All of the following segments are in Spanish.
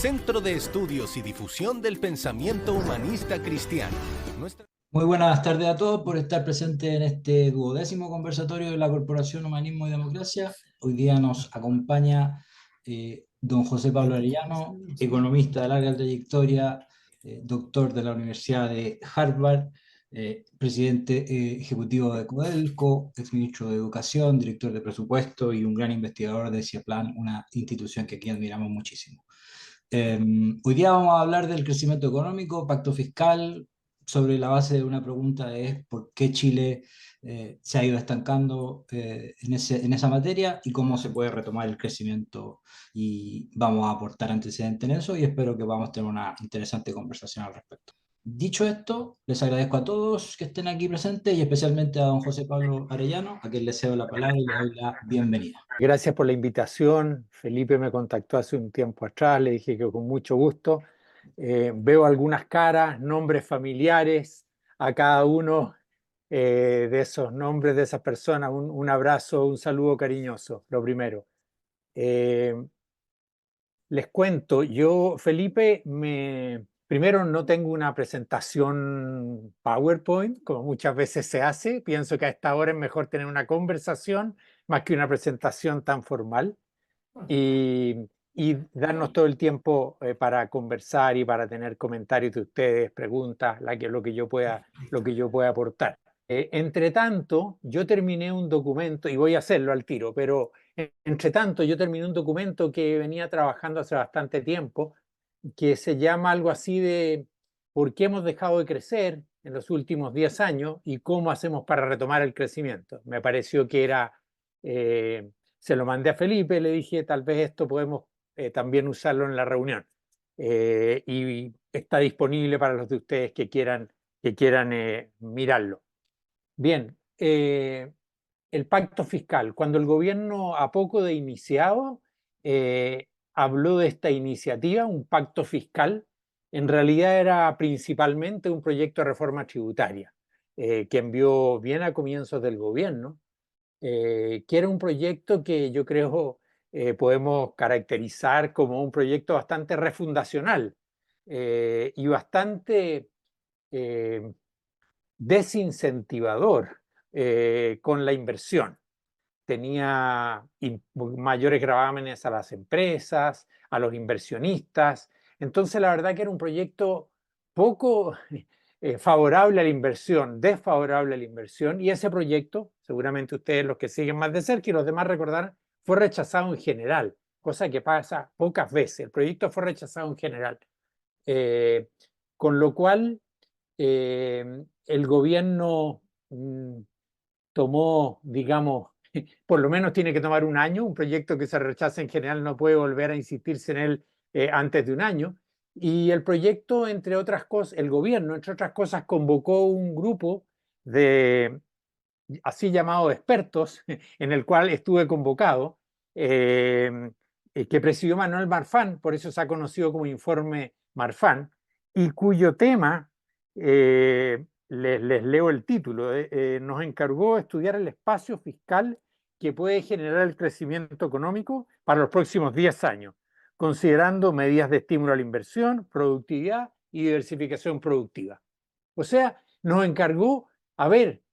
Centro de Estudios y Difusión del Pensamiento Humanista Cristiano. Muy buenas tardes a todos por estar presentes en este 12º conversatorio de la Corporación Humanismo y Democracia. Hoy día nos acompaña don José Pablo Arellano, economista de larga trayectoria, doctor de la Universidad de Harvard, presidente ejecutivo de Codelco, exministro de Educación, director de presupuesto y un gran investigador de CIEPLAN, una institución que aquí admiramos muchísimo. Hoy día vamos a hablar del crecimiento económico, pacto fiscal, sobre la base de una pregunta es por qué Chile se ha ido estancando en esa materia y cómo se puede retomar el crecimiento, y vamos a aportar antecedentes en eso y espero que podamos tener una interesante conversación al respecto. Dicho esto, les agradezco a todos que estén aquí presentes y especialmente a don José Pablo Arellano, a quien le cedo la palabra y le doy la bienvenida. Gracias por la invitación. Felipe me contactó hace un tiempo atrás, le dije que con mucho gusto. Veo algunas caras, nombres familiares a cada uno de esos nombres de esas personas. Un abrazo, un saludo cariñoso, lo primero. Les cuento, yo, Felipe, primero no tengo una presentación PowerPoint, como muchas veces se hace. Pienso que a esta hora es mejor tener una conversación más que una presentación tan formal y darnos todo el tiempo para conversar y para tener comentarios de ustedes, preguntas, lo que yo pueda aportar. Entre tanto, yo terminé un documento, y voy a hacerlo al tiro, pero entre tanto yo terminé un documento que venía trabajando hace bastante tiempo, que se llama algo así de ¿por qué hemos dejado de crecer en los últimos 10 años y cómo hacemos para retomar el crecimiento? Me pareció que era, se lo mandé a Felipe, le dije tal vez esto podemos también usarlo en la reunión. Y está disponible para los de ustedes que quieran mirarlo. Bien, el pacto fiscal. Cuando el gobierno, a poco de iniciado, habló de esta iniciativa, un pacto fiscal, en realidad era principalmente un proyecto de reforma tributaria que envió bien a comienzos del gobierno, que era un proyecto que yo creo podemos caracterizar como un proyecto bastante refundacional y bastante desincentivador con la inversión. Tenía mayores gravámenes a las empresas, a los inversionistas. Entonces, la verdad que era un proyecto poco favorable a la inversión, desfavorable a la inversión, y ese proyecto, seguramente ustedes los que siguen más de cerca y los demás recordarán, fue rechazado en general, cosa que pasa pocas veces. El proyecto fue rechazado en general. Con lo cual, el gobierno tomó, digamos, por lo menos tiene que tomar un año. Un proyecto que se rechaza en general no puede volver a insistirse en él antes de un año. Y el proyecto, entre otras cosas, el gobierno, entre otras cosas, convocó un grupo de así llamados expertos, en el cual estuve convocado, que presidió Manuel Marfán, por eso se ha conocido como Informe Marfán, y cuyo tema, les leo el título, nos encargó estudiar el espacio fiscal que puede generar el crecimiento económico para los próximos 10 años, considerando medidas de estímulo a la inversión, productividad y diversificación productiva. O sea, nos encargó a ver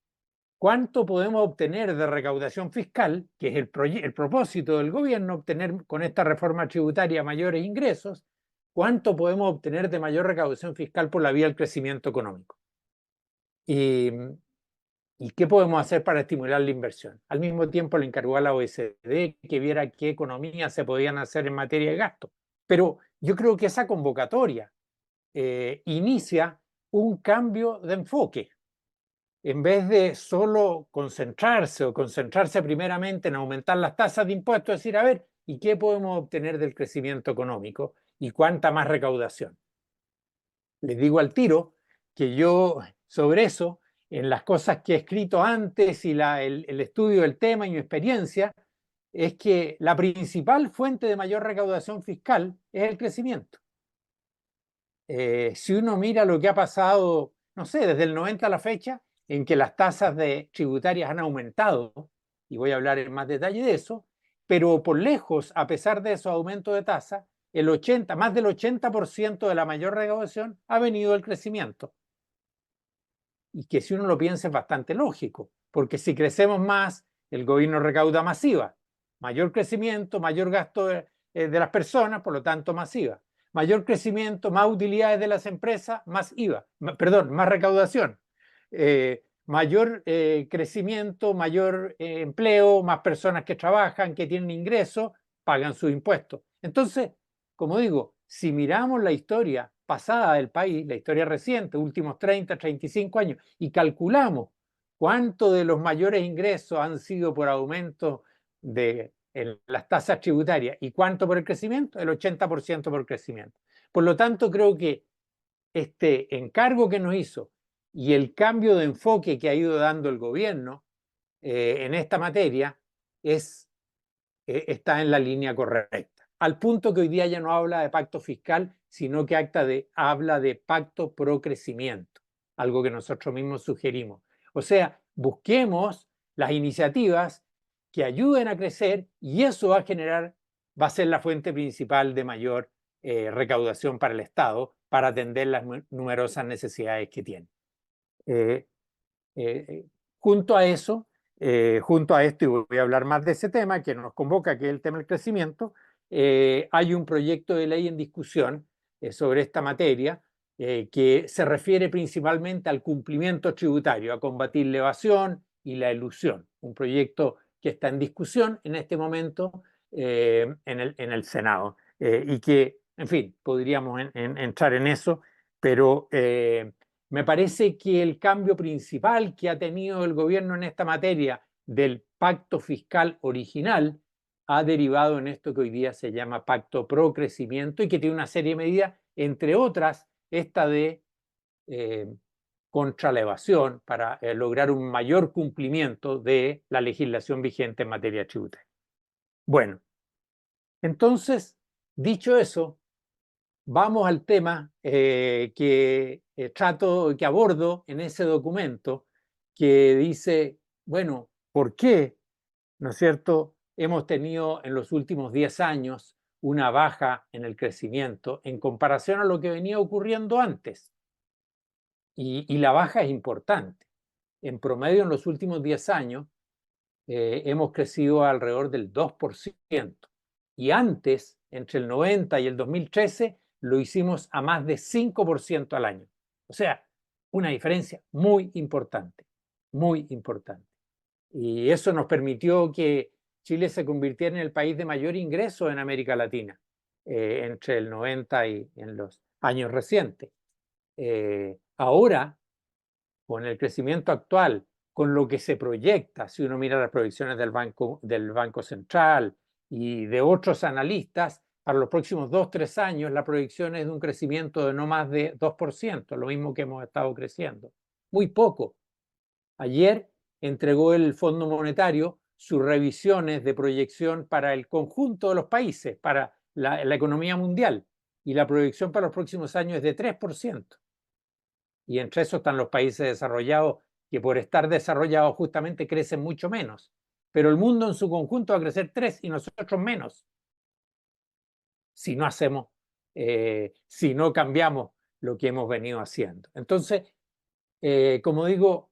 cuánto podemos obtener de recaudación fiscal, que es el propósito del gobierno, obtener con esta reforma tributaria mayores ingresos, cuánto podemos obtener de mayor recaudación fiscal por la vía del crecimiento económico. ¿Y qué podemos hacer para estimular la inversión? Al mismo tiempo le encargó a la OECD que viera qué economías se podían hacer en materia de gasto. Pero yo creo que esa convocatoria inicia un cambio de enfoque. En vez de solo concentrarse primeramente en aumentar las tasas de impuestos, decir, a ver, ¿y qué podemos obtener del crecimiento económico? ¿Y cuánta más recaudación? Les digo al tiro que yo, sobre eso, en las cosas que he escrito antes y el estudio del tema y mi experiencia, es que la principal fuente de mayor recaudación fiscal es el crecimiento. Si uno mira lo que ha pasado, no sé, desde el 90 a la fecha, en que las tasas tributarias han aumentado, y voy a hablar en más detalle de eso, pero por lejos, a pesar de esos aumentos de tasa, más del 80% de la mayor recaudación ha venido del crecimiento. Y que si uno lo piensa es bastante lógico, porque si crecemos más, el gobierno recauda más IVA. Mayor crecimiento, mayor gasto de las personas, por lo tanto más IVA. Mayor crecimiento, más utilidades de las empresas, más IVA. Perdón, más recaudación. Mayor crecimiento, mayor empleo, más personas que trabajan, que tienen ingresos, pagan sus impuestos. Entonces, como digo, si miramos la historia pasada del país, la historia reciente, últimos 30, 35 años, y calculamos cuánto de los mayores ingresos han sido por aumento de las tasas tributarias y cuánto por el crecimiento, el 80% por crecimiento. Por lo tanto, creo que este encargo que nos hizo y el cambio de enfoque que ha ido dando el gobierno en esta materia está en la línea correcta. Al punto que hoy día ya no habla de pacto fiscal, sino que habla de pacto pro crecimiento, algo que nosotros mismos sugerimos. O sea, busquemos las iniciativas que ayuden a crecer y eso va a ser la fuente principal de mayor recaudación para el Estado para atender las numerosas necesidades que tiene. Junto a esto, y voy a hablar más de ese tema que nos convoca, que es el tema del crecimiento, hay un proyecto de ley en discusión sobre esta materia que se refiere principalmente al cumplimiento tributario, a combatir la evasión y la elusión. Un proyecto que está en discusión en este momento en el Senado y que, en fin, podríamos entrar en eso, pero me parece que el cambio principal que ha tenido el gobierno en esta materia del pacto fiscal original ha derivado en esto que hoy día se llama pacto pro crecimiento y que tiene una serie de medidas, entre otras esta de contra la evasión para lograr un mayor cumplimiento de la legislación vigente en materia tributaria. Bueno, entonces, dicho eso, vamos al tema que abordo en ese documento que dice, bueno, ¿por qué, no es cierto, hemos tenido en los últimos 10 años una baja en el crecimiento en comparación a lo que venía ocurriendo antes? Y la baja es importante. En promedio, en los últimos 10 años, hemos crecido alrededor del 2%. Y antes, entre el 90 y el 2013, lo hicimos a más de 5% al año. O sea, una diferencia muy importante, muy importante. Y eso nos permitió que Chile se convirtiera en el país de mayor ingreso en América Latina, entre el 90 y en los años recientes. Ahora, con el crecimiento actual, con lo que se proyecta, si uno mira las proyecciones del Banco Central y de otros analistas, para los próximos 2-3 años la proyección es de un crecimiento de no más de 2%, lo mismo que hemos estado creciendo. Muy poco. Ayer entregó el Fondo Monetario sus revisiones de proyección para el conjunto de los países, para la economía mundial, y la proyección para los próximos años es de 3%. Y entre eso están los países desarrollados, que por estar desarrollados justamente crecen mucho menos. Pero el mundo en su conjunto va a crecer 3% y nosotros menos. Si no cambiamos lo que hemos venido haciendo. Entonces, como digo,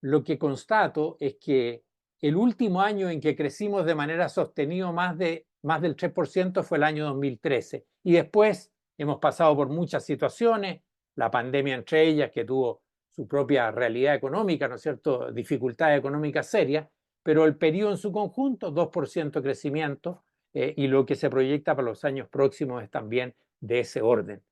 lo que constato es que el último año en que crecimos de manera sostenida más del 3% fue el año 2013. Y después hemos pasado por muchas situaciones, la pandemia entre ellas, que tuvo su propia realidad económica, ¿no es cierto?, dificultades económicas serias, pero el periodo en su conjunto, 2% de crecimiento, y lo que se proyecta para los años próximos es también de ese orden.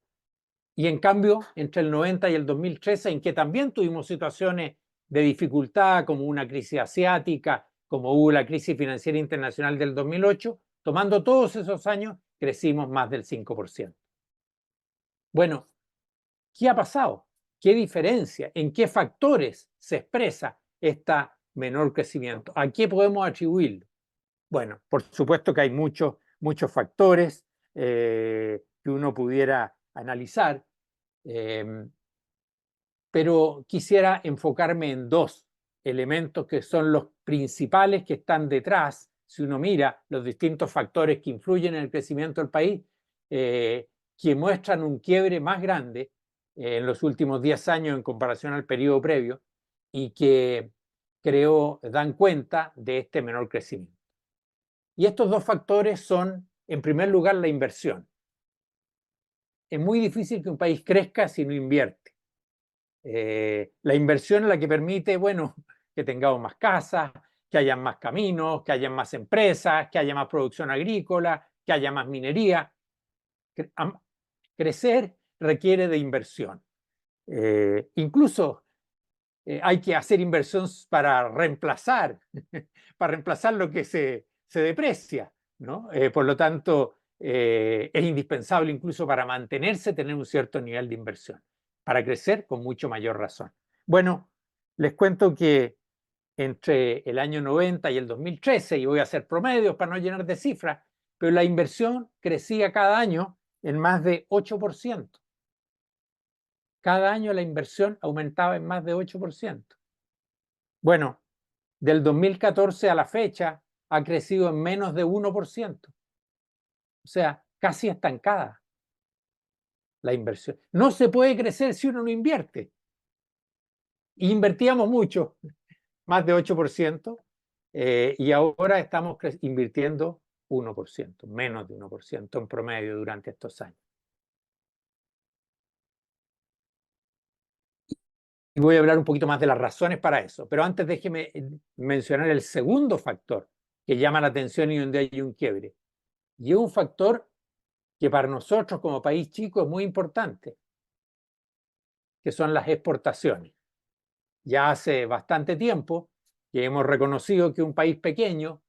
Y en cambio, entre el 90 y el 2013, en que también tuvimos situaciones de dificultad, como una crisis asiática, como hubo la crisis financiera internacional del 2008, tomando todos esos años, crecimos más del 5%. Bueno, ¿qué ha pasado? ¿Qué diferencia? ¿En qué factores se expresa este menor crecimiento? ¿A qué podemos atribuirlo? Bueno, por supuesto que hay muchos factores que uno pudiera analizar, pero quisiera enfocarme en 2 elementos que son los principales que están detrás. Si uno mira los distintos factores que influyen en el crecimiento del país, que muestran un quiebre más grande en los últimos 10 años en comparación al periodo previo y que creo dan cuenta de este menor crecimiento. Y estos dos factores son, en primer lugar, la inversión. Es muy difícil que un país crezca si no invierte. La inversión es la que permite, bueno, que tengamos más casas, que haya más caminos, que haya más empresas, que haya más producción agrícola, que haya más minería. Crecer requiere de inversión. Incluso hay que hacer inversión para reemplazar lo que se deprecia, ¿no? Por lo tanto, es indispensable incluso para mantenerse tener un cierto nivel de inversión. Para crecer, con mucho mayor razón. Bueno, les cuento que entre el año 90 y el 2013, y voy a hacer promedios para no llenar de cifras, pero la inversión crecía cada año en más de 8%. Cada año la inversión aumentaba en más de 8%. Bueno, del 2014 a la fecha ha crecido en menos de 1%. O sea, casi estancada la inversión. No se puede crecer si uno no invierte. Invertíamos mucho, más de 8%, y ahora estamos invirtiendo 1%, menos de 1% en promedio durante estos años. Y voy a hablar un poquito más de las razones para eso. Pero antes déjeme mencionar el segundo factor que llama la atención y donde hay un quiebre. Y es un factor que para nosotros como país chico es muy importante, que son las exportaciones. Ya hace bastante tiempo que hemos reconocido que un país pequeño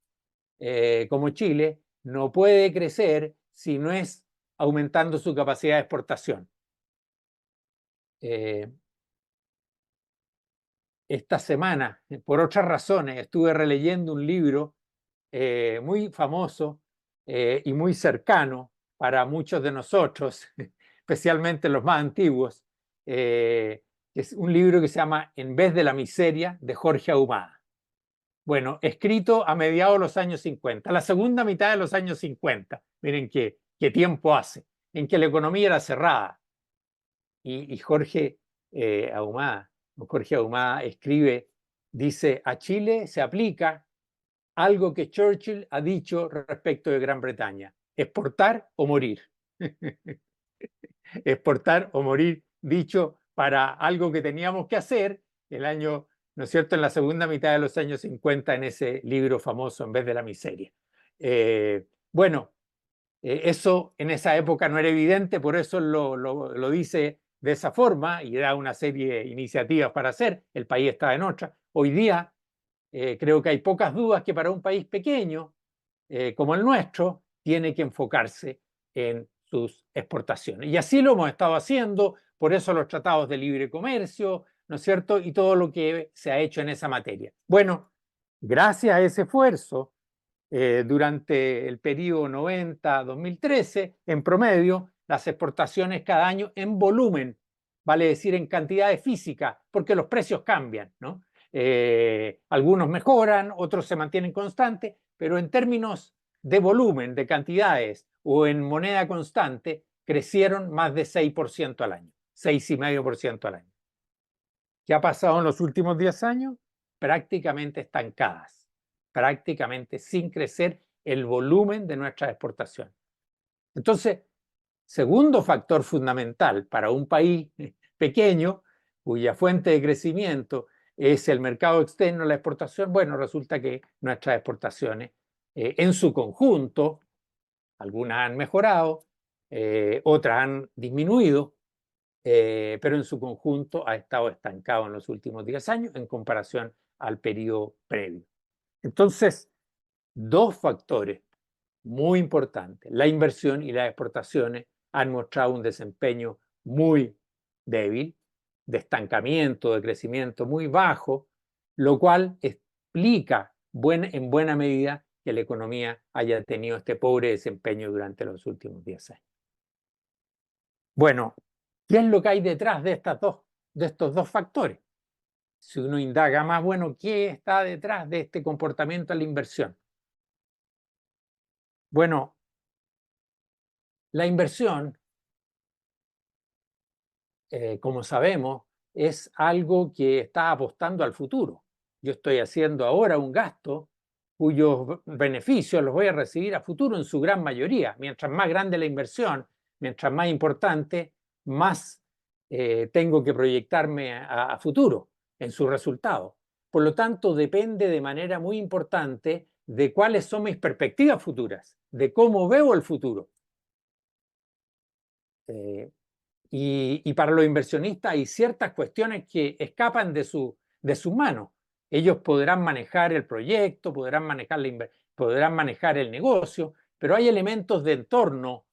como Chile no puede crecer si no es aumentando su capacidad de exportación. Esta semana, por otras razones, estuve releyendo un libro muy famoso y muy cercano para muchos de nosotros, especialmente los más antiguos. Es un libro que se llama En vez de la miseria, de Jorge Ahumada. Bueno, escrito a mediados de los años 50, la segunda mitad de los años 50. Miren qué tiempo hace, en que la economía era cerrada. Y Jorge Ahumada escribe, dice, a Chile se aplica algo que Churchill ha dicho respecto de Gran Bretaña: exportar o morir. Exportar o morir, dicho para algo que teníamos que hacer el año, ¿no es cierto?, en la segunda mitad de los años 50, en ese libro famoso, En vez de la miseria. Bueno, eso en esa época no era evidente, por eso lo dice de esa forma y da una serie de iniciativas para hacer. El país está en otra. Hoy día creo que hay pocas dudas que para un país pequeño como el nuestro tiene que enfocarse en sus exportaciones. Y así lo hemos estado haciendo, por eso los tratados de libre comercio, ¿no es cierto? Y todo lo que se ha hecho en esa materia. Bueno, gracias a ese esfuerzo, durante el periodo 90-2013, en promedio, las exportaciones cada año en volumen, vale decir en cantidades físicas, porque los precios cambian, ¿no? Algunos mejoran, otros se mantienen constantes, pero en términos de volumen, de cantidades o en moneda constante, crecieron más de 6% al año, 6,5% al año. ¿Qué ha pasado en los últimos 10 años? Prácticamente estancadas, prácticamente sin crecer el volumen de nuestras exportaciones. Entonces, segundo factor fundamental para un país pequeño, cuya fuente de crecimiento es el mercado externo, la exportación, bueno, resulta que nuestras exportaciones en su conjunto, algunas han mejorado, otras han disminuido, pero en su conjunto ha estado estancado en los últimos 10 años en comparación al periodo previo. Entonces, dos factores muy importantes, la inversión y las exportaciones, han mostrado un desempeño muy débil, de estancamiento, de crecimiento muy bajo, lo cual explica en buena medida que la economía haya tenido este pobre desempeño durante los últimos 10 años. Bueno, ¿qué es lo que hay detrás de estos dos factores? Si uno indaga más, bueno, ¿qué está detrás de este comportamiento en la inversión? Bueno, La inversión, como sabemos, es algo que está apostando al futuro. Yo estoy haciendo ahora un gasto cuyos beneficios los voy a recibir a futuro en su gran mayoría. Mientras más grande la inversión, mientras más importante, más tengo que proyectarme a futuro en su resultado. Por lo tanto, depende de manera muy importante de cuáles son mis perspectivas futuras, de cómo veo el futuro. Y para los inversionistas hay ciertas cuestiones que escapan de sus manos. Ellos podrán manejar el proyecto, podrán manejar el negocio, pero hay elementos de entorno,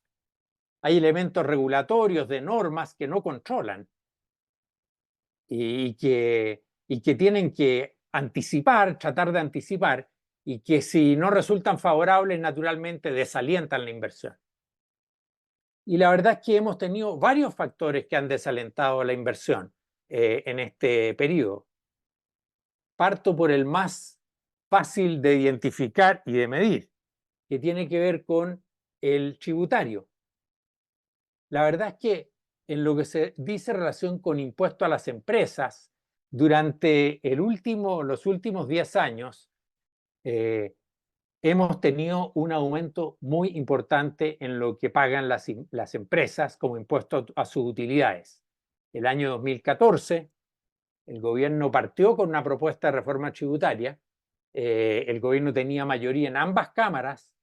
hay elementos regulatorios, de normas que no controlan y que tienen que anticipar, tratar de anticipar, y que si no resultan favorables, naturalmente desalientan la inversión. Y la verdad es que hemos tenido varios factores que han desalentado la inversión en este periodo. Parto por el más fácil de identificar y de medir, que tiene que ver con el tributario. La verdad es que en lo que se dice relación con impuesto a las empresas, durante los últimos 10 años, hemos tenido un aumento muy importante en lo que pagan las empresas como impuesto a sus utilidades. El año 2014, el gobierno partió con una propuesta de reforma tributaria. El gobierno tenía mayoría en ambas cámaras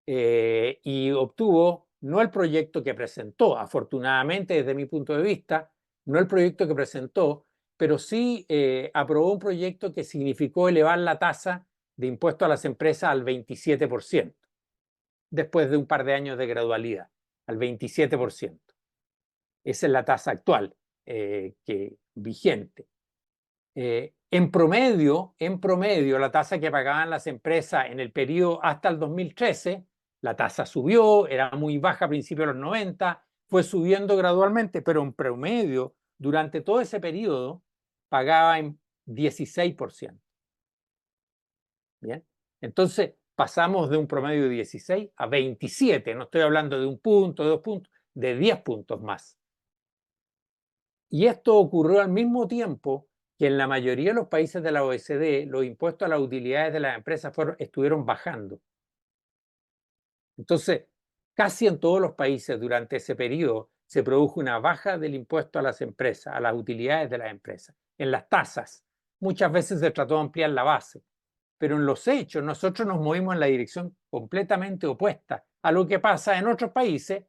y obtuvo no el proyecto que presentó, afortunadamente desde mi punto de vista, no el proyecto que presentó, pero sí aprobó un proyecto que significó elevar la tasa de impuesto a las empresas al 27%, después de un par de años de gradualidad, al 27%. Esa es la tasa actual vigente. En promedio, la tasa que pagaban las empresas en el periodo hasta el 2013, la tasa subió, era muy baja a principios de los 90, fue subiendo gradualmente, pero en promedio, durante todo ese periodo, pagaban 16%. Bien, entonces pasamos de un promedio de 16 a 27, no estoy hablando de un punto, de 2 puntos, de 10 puntos más. Y esto ocurrió al mismo tiempo que en la mayoría de los países de la OECD los impuestos a las utilidades de las empresas estuvieron bajando. Entonces, casi en todos los países durante ese periodo se produjo una baja del impuesto a las empresas, a las utilidades de las empresas, en las tasas. Muchas veces se trató de ampliar la base, pero en los hechos nosotros nos movimos en la dirección completamente opuesta a lo que pasa en otros países.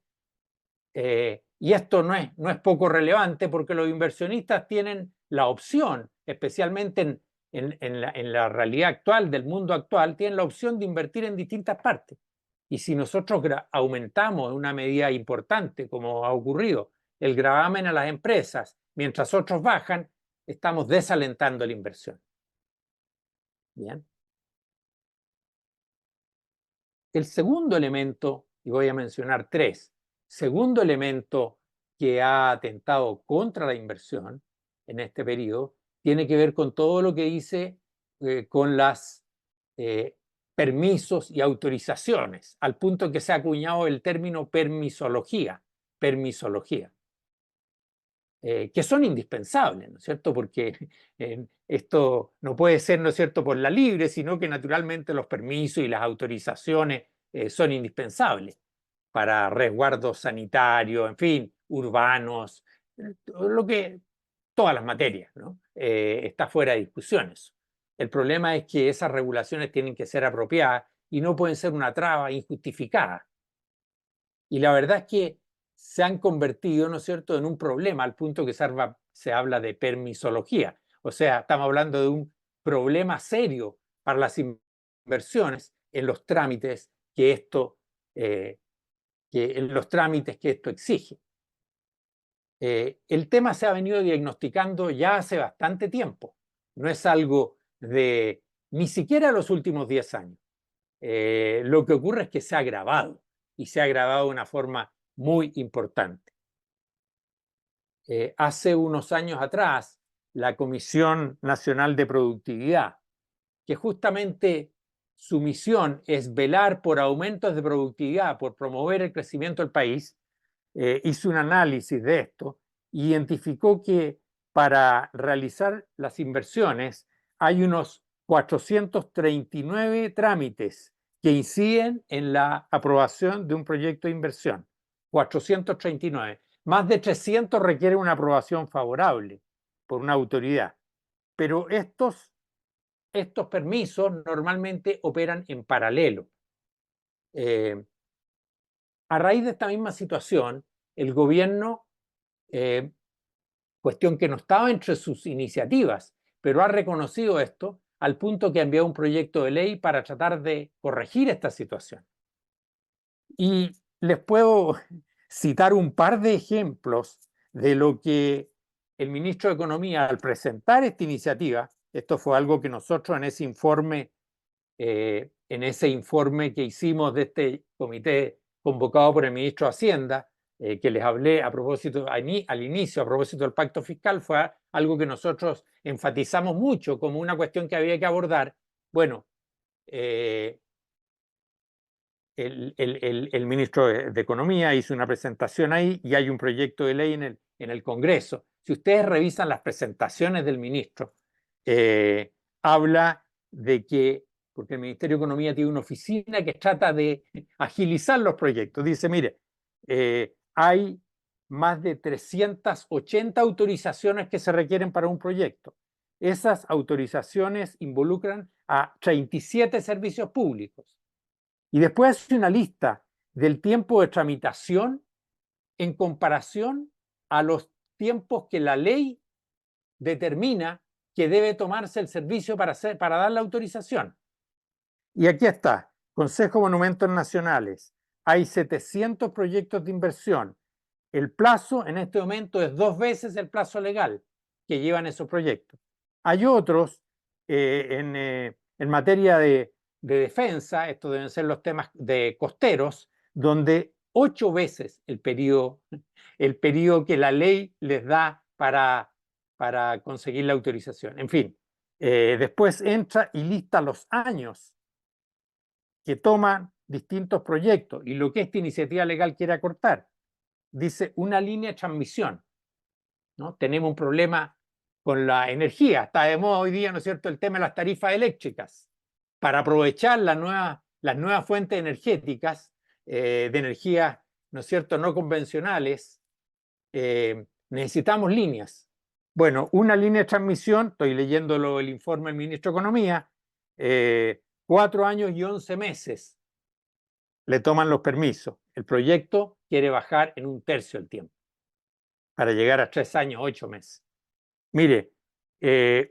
Y esto no es poco relevante porque los inversionistas tienen la opción, especialmente en la realidad actual, del mundo actual, tienen la opción de invertir en distintas partes. Y si nosotros aumentamos en una medida importante, como ha ocurrido, el gravamen a las empresas, mientras otros bajan, estamos desalentando la inversión. Bien. El segundo elemento, y voy a mencionar 3, segundo elemento que ha atentado contra la inversión en este periodo, tiene que ver con todo lo que dice con los permisos y autorizaciones, al punto que se ha acuñado el término permisología, que son indispensables, ¿no es cierto? Porque esto no puede ser, ¿no es cierto?, por la libre, sino que naturalmente los permisos y las autorizaciones son indispensables para resguardos sanitarios, en fin, urbanos, todas las materias, ¿no? Está fuera de discusiones. El problema es que esas regulaciones tienen que ser apropiadas y no pueden ser una traba injustificada. Y la verdad es que se han convertido, ¿no es cierto?, en un problema, al punto que se habla de permisología. O sea, estamos hablando de un problema serio para las inversiones en los trámites que esto exige. El tema se ha venido diagnosticando ya hace bastante tiempo. No es algo de ni siquiera los últimos 10 años. Lo que ocurre es que se ha agravado, y se ha agravado de una forma muy importante. Hace unos años atrás, la Comisión Nacional de Productividad, que justamente su misión es velar por aumentos de productividad, por promover el crecimiento del país, hizo un análisis de esto y identificó que para realizar las inversiones hay unos 439 trámites que inciden en la aprobación de un proyecto de inversión. 439. Más de 300 requieren una aprobación favorable por una autoridad. Pero estos permisos normalmente operan en paralelo. A raíz de esta misma situación, el gobierno, cuestión que no estaba entre sus iniciativas, pero ha reconocido esto al punto que ha enviado un proyecto de ley para tratar de corregir esta situación. Y les puedo citar un par de ejemplos de lo que el ministro de Economía, al presentar esta iniciativa, esto fue algo que nosotros en ese informe que hicimos de este comité convocado por el ministro de Hacienda, que les hablé a propósito, al inicio, a propósito del pacto fiscal, fue algo que nosotros enfatizamos mucho como una cuestión que había que abordar. Bueno, el ministro de Economía hizo una presentación ahí y hay un proyecto de ley en el Congreso. Si ustedes revisan las presentaciones del ministro, habla de que, porque el Ministerio de Economía tiene una oficina que trata de agilizar los proyectos. Dice, mire, hay más de 380 autorizaciones que se requieren para un proyecto. Esas autorizaciones involucran a 37 servicios públicos. Y después hace una lista del tiempo de tramitación en comparación a los tiempos que la ley determina que debe tomarse el servicio para dar la autorización. Y aquí está, Consejo de Monumentos Nacionales. Hay 700 proyectos de inversión. El plazo en este momento es 2 veces el plazo legal que llevan esos proyectos. Hay otros en materia de defensa, estos deben ser los temas de costeros, donde 8 veces el periodo que la ley les da para conseguir la autorización. En fin, después entra y lista los años que toman distintos proyectos y lo que esta iniciativa legal quiere acortar. Dice una línea de transmisión, ¿no? Tenemos un problema con la energía. Está de moda hoy día, ¿no es cierto?, el tema de las tarifas eléctricas. Para aprovechar las nuevas fuentes energéticas, de energía, ¿no es cierto?, no convencionales, necesitamos líneas. Bueno, una línea de transmisión, estoy leyendo el informe del ministro de Economía, 4 años y 11 meses le toman los permisos. El proyecto quiere bajar en 1/3 el tiempo, para llegar a 3 años, 8 meses. Mire,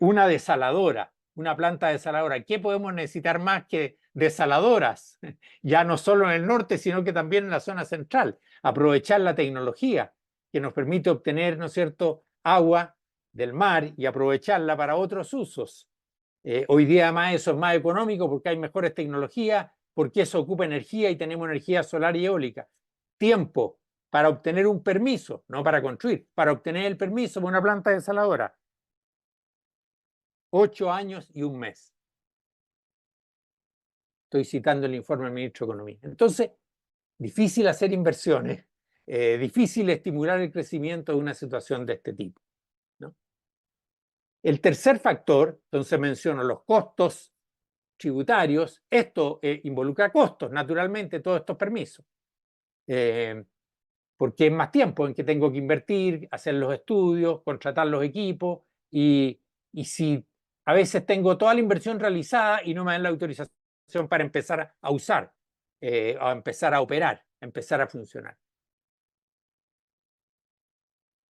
una desaladora, una planta desaladora, ¿qué podemos necesitar más que desaladoras? Ya no solo en el norte, sino que también en la zona central. Aprovechar la tecnología que nos permite obtener, ¿no es cierto?, agua del mar y aprovecharla para otros usos. Hoy día además eso es más económico porque hay mejores tecnologías, porque eso ocupa energía y tenemos energía solar y eólica. Tiempo para obtener un permiso, no para construir, para obtener el permiso para una planta desaladora. 8 años y 1 mes. Estoy citando el informe del ministro de Economía. Entonces, difícil hacer inversiones, difícil estimular el crecimiento de una situación de este tipo, ¿no? El tercer factor, entonces menciono los costos tributarios. Esto involucra costos, naturalmente, todos estos permisos. Porque es más tiempo en que tengo que invertir, hacer los estudios, contratar los equipos y si a veces tengo toda la inversión realizada y no me dan la autorización para empezar a usar, a empezar a operar, a empezar a funcionar.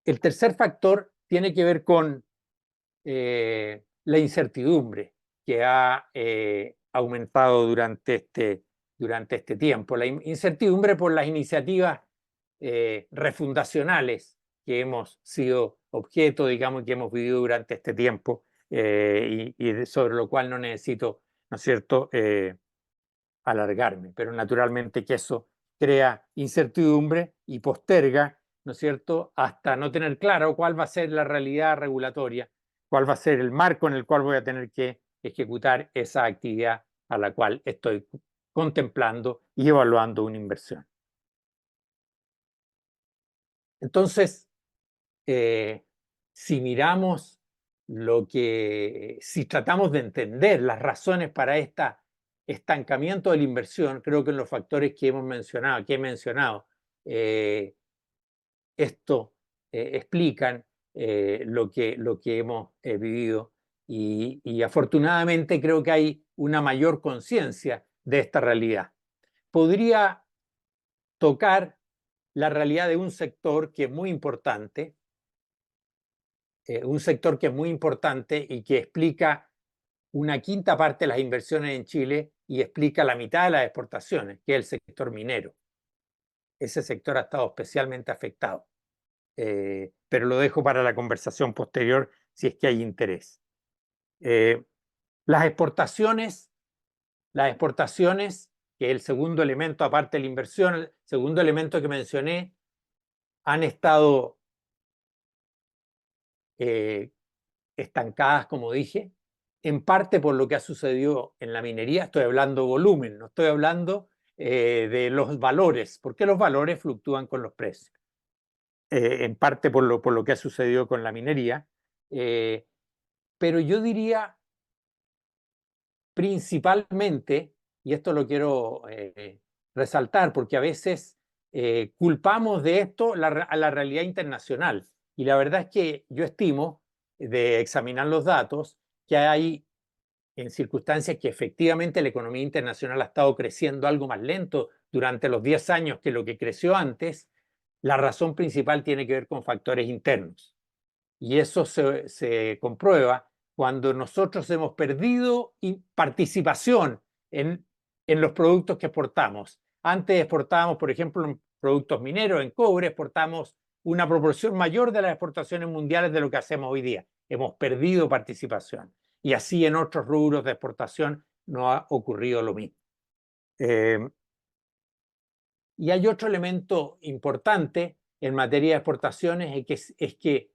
El tercer factor tiene que ver con la incertidumbre que ha aumentado durante este tiempo. La incertidumbre por las iniciativas refundacionales que hemos sido objeto, digamos, que hemos vivido durante este tiempo y sobre lo cual no necesito, ¿no es cierto?, alargarme, pero naturalmente que eso crea incertidumbre y posterga, ¿no es cierto?, hasta no tener claro cuál va a ser la realidad regulatoria, cuál va a ser el marco en el cual voy a tener que ejecutar esa actividad a la cual estoy contemplando y evaluando una inversión. Entonces, si miramos si tratamos de entender las razones para este estancamiento de la inversión, creo que en los factores que he mencionado, esto explican lo que hemos vivido y afortunadamente creo que hay una mayor conciencia de esta realidad. Podría tocar la realidad de un sector que es muy importante, y que explica una quinta parte de las inversiones en Chile y explica la mitad de las exportaciones, que es el sector minero. Ese sector ha estado especialmente afectado, pero lo dejo para la conversación posterior si es que hay interés. Las exportaciones, que es el segundo elemento aparte de la inversión, el segundo elemento que mencioné, han estado estancadas, como dije, en parte por lo que ha sucedido en la minería. Estoy hablando volumen, no estoy hablando de los valores, porque los valores fluctúan con los precios. En parte por lo que ha sucedido con la minería, pero yo diría principalmente, y esto lo quiero resaltar, porque a veces culpamos de esto a la realidad internacional, y la verdad es que yo estimo, de examinar los datos, que hay en circunstancias que efectivamente la economía internacional ha estado creciendo algo más lento durante los 10 años que lo que creció antes. La razón principal tiene que ver con factores internos. Y eso se comprueba cuando nosotros hemos perdido participación en los productos que exportamos. Antes exportábamos, por ejemplo, en productos mineros, en cobre, exportamos una proporción mayor de las exportaciones mundiales de lo que hacemos hoy día. Hemos perdido participación. Y así en otros rubros de exportación no ha ocurrido lo mismo. Y hay otro elemento importante en materia de exportaciones,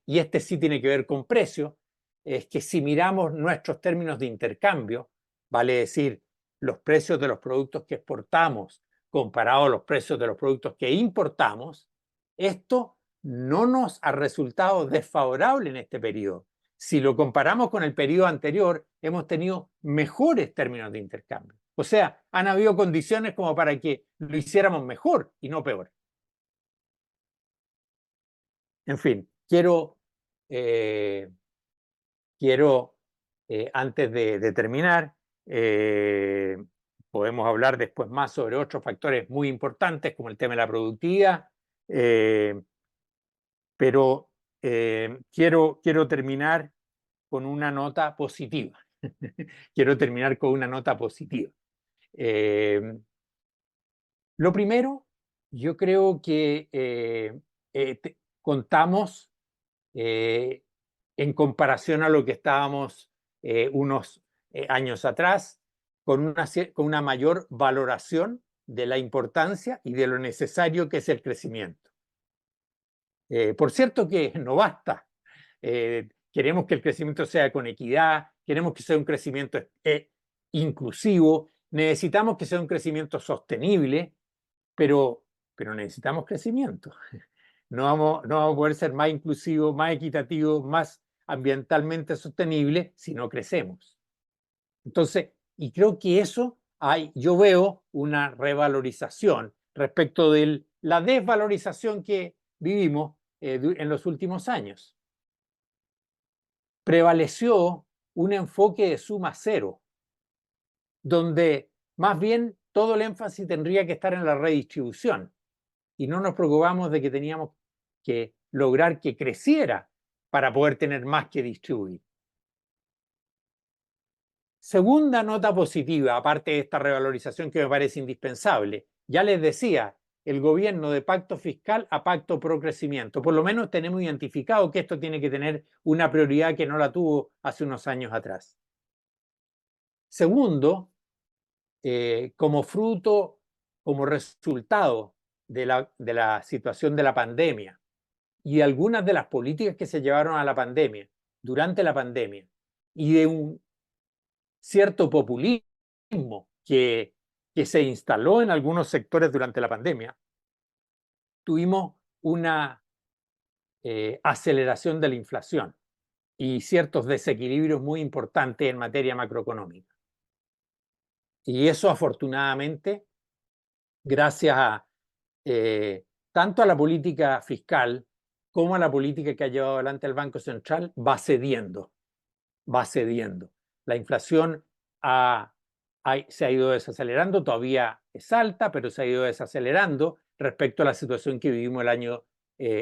y este sí tiene que ver con precio, es que si miramos nuestros términos de intercambio, vale decir, los precios de los productos que exportamos comparados a los precios de los productos que importamos, esto no nos ha resultado desfavorable en este periodo. Si lo comparamos con el periodo anterior, hemos tenido mejores términos de intercambio. O sea, han habido condiciones como para que lo hiciéramos mejor y no peor. En fin, quiero antes de terminar, podemos hablar después más sobre otros factores muy importantes como el tema de la productividad, pero quiero terminar con una nota positiva. Quiero terminar con una nota positiva. Lo primero, yo creo que contamos, en comparación a lo que estábamos unos años atrás, con una mayor valoración de la importancia y de lo necesario que es el crecimiento. Por cierto que no basta. Queremos que el crecimiento sea con equidad, queremos que sea un crecimiento inclusivo, necesitamos que sea un crecimiento sostenible, pero necesitamos crecimiento. No vamos a poder ser más inclusivos, más equitativos, más ambientalmente sostenibles si no crecemos. Entonces, y creo que yo veo una revalorización respecto de la desvalorización que vivimos en los últimos años. Prevaleció un enfoque de suma cero, donde más bien todo el énfasis tendría que estar en la redistribución y no nos preocupamos de que teníamos que lograr que creciera para poder tener más que distribuir. Segunda nota positiva, aparte de esta revalorización que me parece indispensable, ya les decía, el gobierno de pacto fiscal a pacto pro crecimiento. Por lo menos tenemos identificado que esto tiene que tener una prioridad que no la tuvo hace unos años atrás. Segundo, como resultado de la situación de la pandemia y algunas de las políticas que se llevaron a la pandemia, durante la pandemia, y de un cierto populismo que se instaló en algunos sectores durante la pandemia, tuvimos una aceleración de la inflación y ciertos desequilibrios muy importantes en materia macroeconómica. Y eso, afortunadamente, gracias tanto a la política fiscal como a la política que ha llevado adelante el Banco Central, va cediendo. La inflación se ha ido desacelerando, todavía es alta, pero se ha ido desacelerando respecto a la situación que vivimos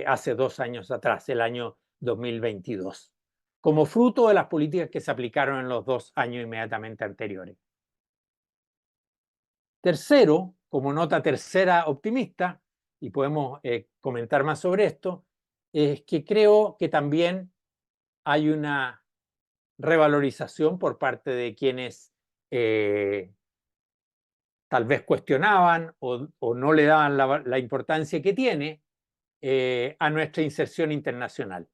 hace 2 años atrás, el año 2022, como fruto de las políticas que se aplicaron en los 2 años inmediatamente anteriores. Tercero, como nota tercera optimista, y podemos comentar más sobre esto, es que creo que también hay una revalorización por parte de quienes tal vez cuestionaban o no le daban la importancia que tiene a nuestra inserción internacional.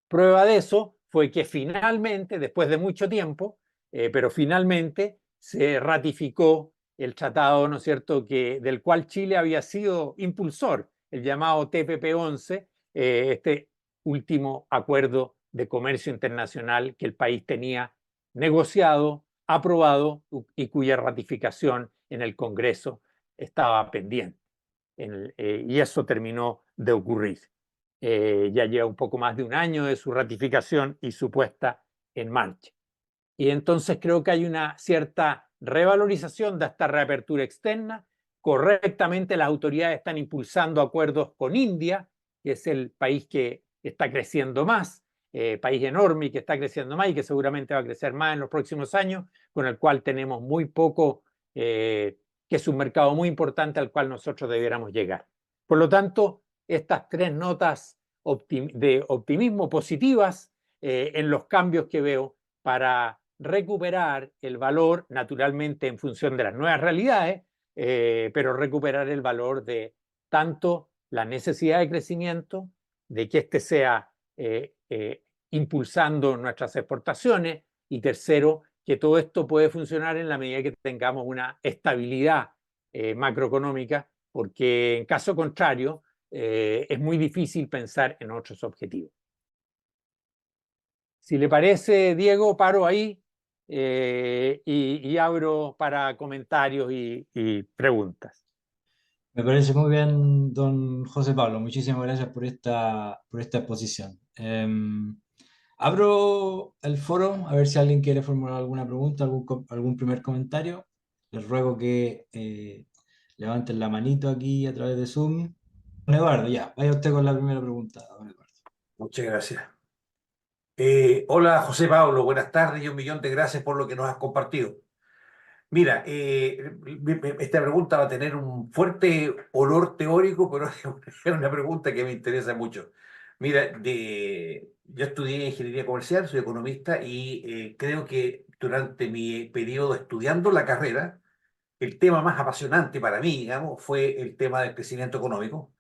Prueba de eso fue que finalmente, después de mucho tiempo, pero finalmente se ratificó el tratado, ¿no es cierto?, del cual Chile había sido impulsor, el llamado TPP-11, este último acuerdo de comercio internacional que el país tenía negociado, aprobado y cuya ratificación en el Congreso estaba pendiente. Y eso terminó de ocurrir. Ya lleva un poco más de 1 año de su ratificación y su puesta en marcha. Y entonces creo que hay una cierta revalorización de esta reapertura externa. Correctamente las autoridades están impulsando acuerdos con India, que es el país que está creciendo más, país enorme y que está creciendo más y que seguramente va a crecer más en los próximos años, con el cual tenemos muy poco, que es un mercado muy importante al cual nosotros debiéramos llegar. Por lo tanto, estas 3 notas de optimismo positivas en los cambios que veo para recuperar el valor, naturalmente en función de las nuevas realidades, pero recuperar el valor de tanto la necesidad de crecimiento, de que éste sea impulsando nuestras exportaciones, y tercero, que todo esto puede funcionar en la medida que tengamos una estabilidad macroeconómica, porque en caso contrario es muy difícil pensar en otros objetivos. Si le parece, Diego, paro ahí y abro para comentarios y preguntas. Me parece muy bien, don José Pablo. Muchísimas gracias por esta exposición. Abro el foro a ver si alguien quiere formular alguna pregunta, algún primer comentario. Les ruego que levanten la manito aquí a través de Zoom. Don Eduardo, ya, vaya usted con la primera pregunta, don Eduardo. Muchas gracias. Hola José Pablo, buenas tardes y 1.000.000 de gracias por lo que nos has compartido. Mira, esta pregunta va a tener un fuerte olor teórico, pero es una pregunta que me interesa mucho. Mira, yo estudié ingeniería comercial, soy economista y creo que durante mi periodo estudiando la carrera, el tema más apasionante para mí, digamos, fue el tema del crecimiento económico.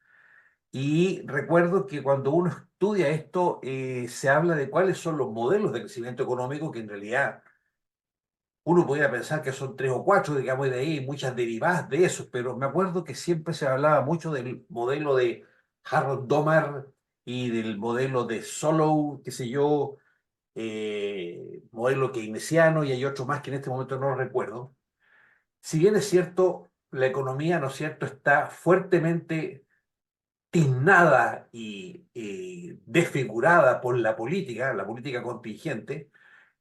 Y recuerdo que cuando uno estudia esto, se habla de cuáles son los modelos de crecimiento económico, que en realidad uno podría pensar que son 3 o 4, digamos, y de ahí hay muchas derivadas de eso, pero me acuerdo que siempre se hablaba mucho del modelo de Harold Domar y del modelo de Solow, qué sé yo, modelo keynesiano, y hay otro más que en este momento no recuerdo. Si bien es cierto, la economía, ¿no es cierto?, está fuertemente tiznada y desfigurada por la política contingente.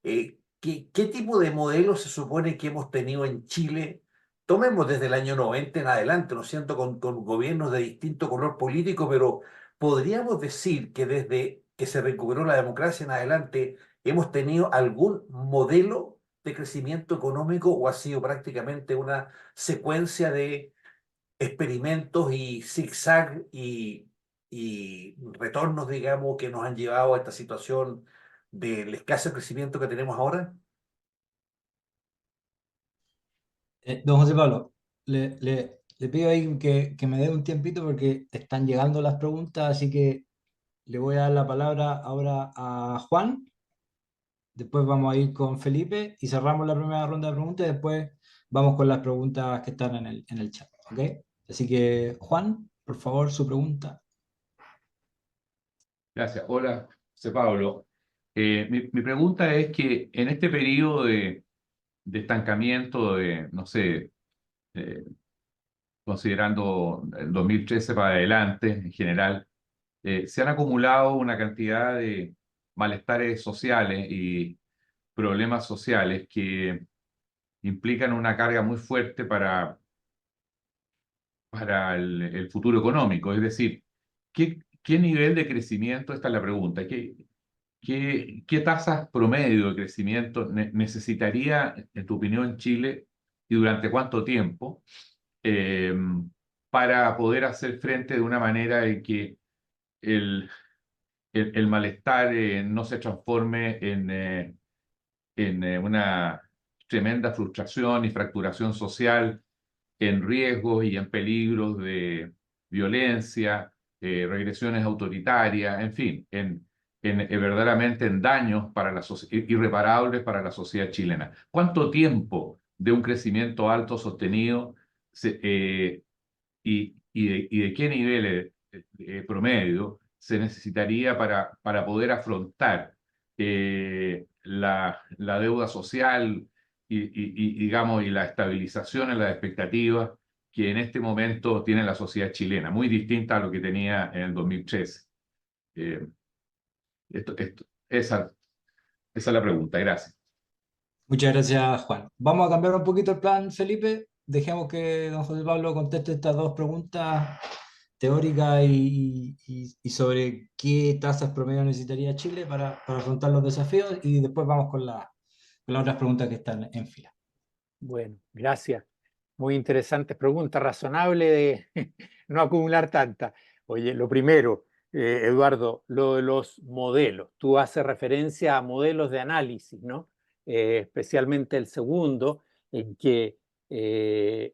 ¿Qué tipo de modelo se supone que hemos tenido en Chile? Tomemos desde el año 90 en adelante, ¿no es cierto?, con gobiernos de distinto color político, pero podríamos decir que desde que se recuperó la democracia en adelante, ¿hemos tenido algún modelo de crecimiento económico o ha sido prácticamente una secuencia de experimentos y zigzag y retornos, digamos, que nos han llevado a esta situación del escaso crecimiento que tenemos ahora? Don José Pablo, le pido ahí que me dé un tiempito porque están llegando las preguntas, así que le voy a dar la palabra ahora a Juan. después vamos a ir con Felipe y cerramos la primera ronda de preguntas y después vamos con las preguntas que están en el chat, ¿ok? Así que, Juan, por favor, su pregunta. Gracias. Hola, José Pablo. Mi pregunta es que en este periodo de estancamiento, no sé, eh, considerando el 2013 para adelante en general, se han acumulado una cantidad de malestares sociales y problemas sociales que implican una carga muy fuerte para el futuro económico. Es decir, ¿qué nivel de crecimiento? Esta es la pregunta. ¿Qué tasas promedio de crecimiento necesitaría, en tu opinión, Chile y durante cuánto tiempo eh, para poder hacer frente de una manera en que el, el malestar no se transforme en una tremenda frustración y fracturación social, en riesgos y en peligros de violencia, regresiones autoritarias, en fin, verdaderamente en daños para irreparables para la sociedad chilena? ¿Cuánto tiempo de un crecimiento alto sostenido y de qué niveles promedio se necesitaría para poder afrontar la deuda social digamos, y la estabilización en las expectativas que en este momento tiene la sociedad chilena, muy distinta a lo que tenía en el 2013? Eh, esa es la pregunta. Gracias. Muchas gracias, Juan. Vamos a cambiar un poquito el plan, Felipe. Dejemos que don José Pablo conteste estas dos preguntas teóricas y sobre qué tasas promedio necesitaría Chile para afrontar los desafíos y después vamos con las otras preguntas que están en fila. Bueno, gracias. Muy interesantes preguntas, razonable de no acumular tanta. Oye, lo primero, Eduardo, lo de los modelos. Tú haces referencia a modelos de análisis, ¿no? Especialmente el segundo, en que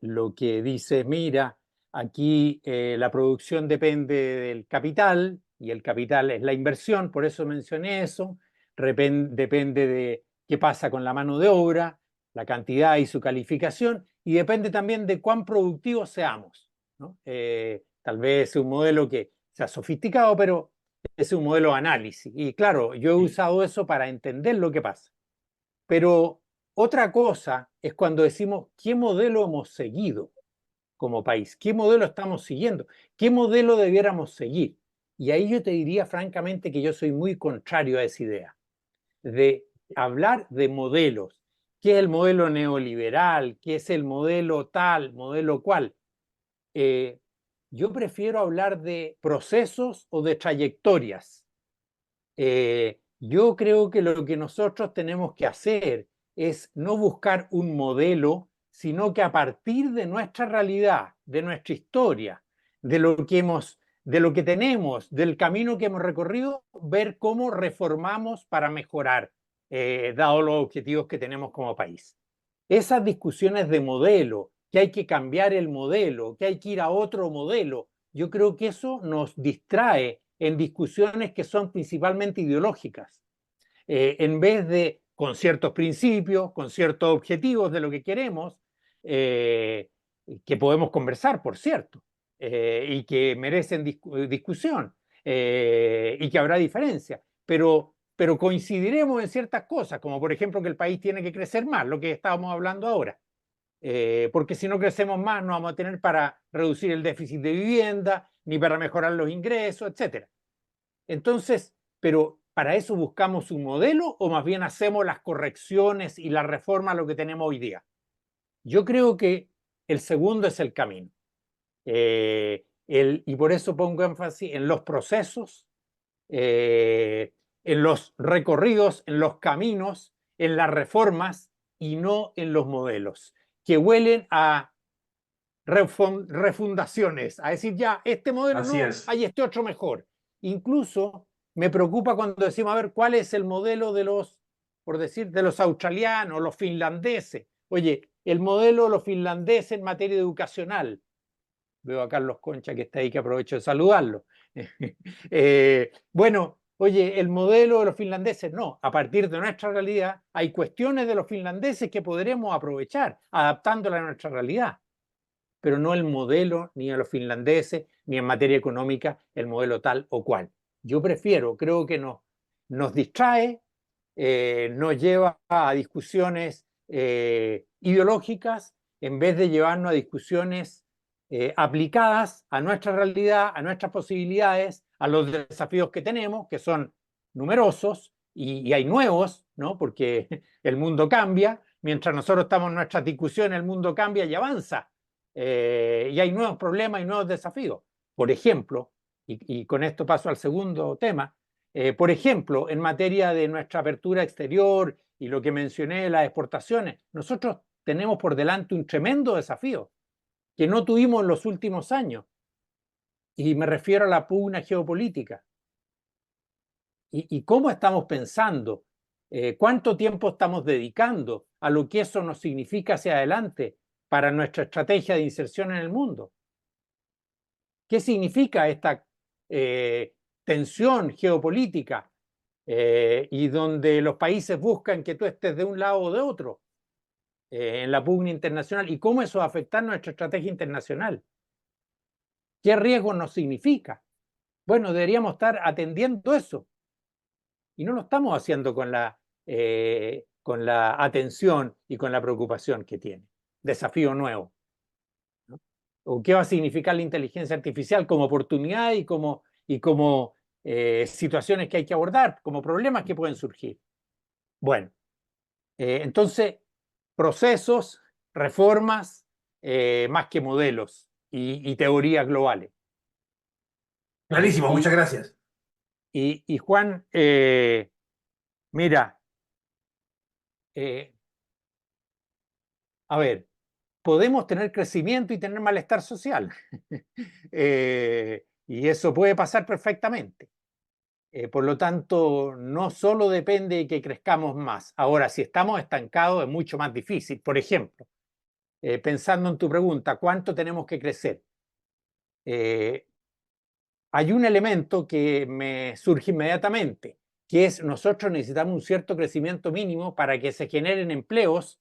lo que dice, mira, aquí la producción depende del capital y el capital es la inversión, por eso mencioné eso. Depende de qué pasa con la mano de obra, la cantidad y su calificación, y depende también de cuán productivos seamos, ¿no? Tal vez es un modelo que sea sofisticado, pero es un modelo de análisis. Y claro, yo he usado eso para entender lo que pasa. Pero otra cosa es cuando decimos qué modelo hemos seguido como país, qué modelo estamos siguiendo, qué modelo debiéramos seguir. Y ahí yo te diría francamente que yo soy muy contrario a esa idea de hablar de modelos. ¿Qué es el modelo neoliberal? ¿Qué es el modelo tal, modelo cual? Yo prefiero hablar de procesos o de trayectorias. Yo creo que lo que nosotros tenemos que hacer es no buscar un modelo, sino que a partir de nuestra realidad, de nuestra historia, de lo que tenemos, del camino que hemos recorrido, ver cómo reformamos para mejorar, dado los objetivos que tenemos como país. Esas discusiones de modelo, que hay que cambiar el modelo, que hay que ir a otro modelo, yo creo que eso nos distrae en discusiones que son principalmente ideológicas, en vez de con ciertos principios, con ciertos objetivos de lo que queremos, que podemos conversar, por cierto, y que merecen discusión, y que habrá diferencia, pero coincidiremos en ciertas cosas, como por ejemplo que el país tiene que crecer más, lo que estábamos hablando ahora. Porque si no crecemos más no vamos a tener para reducir el déficit de vivienda, ni para mejorar los ingresos, etc. Entonces, pero ¿para eso buscamos un modelo o más bien hacemos las correcciones y la reforma a lo que tenemos hoy día? Yo creo que el segundo es el camino. Y por eso pongo énfasis en los procesos, en los recorridos, en los caminos, en las reformas y no en los modelos, que huelen a refundaciones, a decir ya, este modelo Así no, es. hay este otro mejor. Incluso me preocupa cuando decimos, a ver, ¿cuál es el modelo de los, por decir, de los australianos, los finlandeses? Oye, el modelo de los finlandeses en materia educacional. Veo a Carlos Concha que está ahí, que aprovecho de saludarlo. Bueno, oye, el modelo de los finlandeses, no, a partir de nuestra realidad hay cuestiones de los finlandeses que podremos aprovechar, adaptándolas a nuestra realidad, pero no el modelo ni a los finlandeses, ni en materia económica el modelo tal o cual. Yo prefiero, creo que nos distrae, nos lleva a discusiones ideológicas en vez de llevarnos a discusiones aplicadas a nuestra realidad, a nuestras posibilidades, a los desafíos que tenemos, que son numerosos y hay nuevos, ¿no? Porque el mundo cambia, mientras nosotros estamos en nuestras discusiones, el mundo cambia y avanza. Y hay nuevos problemas y nuevos desafíos. Por ejemplo, y con esto paso al segundo tema, por ejemplo, en materia de nuestra apertura exterior y lo que mencioné, las exportaciones, nosotros tenemos por delante un tremendo desafío que no tuvimos en los últimos años. Y me refiero a la pugna geopolítica. ¿Y cómo estamos pensando? ¿Cuánto tiempo estamos dedicando a lo que eso nos significa hacia adelante para nuestra estrategia de inserción en el mundo? ¿Qué significa esta tensión geopolítica y donde los países buscan que tú estés de un lado o de otro en la pugna internacional? ¿Y cómo eso va a afectar nuestra estrategia internacional? ¿Qué riesgo nos significa? Bueno, deberíamos estar atendiendo eso. Y no lo estamos haciendo con la atención y con la preocupación que tiene. Desafío nuevo, ¿no? ¿O qué va a significar la inteligencia artificial como oportunidad y como situaciones que hay que abordar, como problemas que pueden surgir? Bueno, entonces, procesos, reformas, más que modelos y teorías globales. Clarísimo, muchas gracias. Y Juan, mira, a ver, podemos tener crecimiento y tener malestar social. Y eso puede pasar perfectamente. Por lo tanto, no solo depende de que crezcamos más. Ahora, si estamos estancados es mucho más difícil. Por ejemplo, pensando en tu pregunta, ¿cuánto tenemos que crecer? Hay un elemento que me surge inmediatamente, que es nosotros necesitamos un cierto crecimiento mínimo para que se generen empleos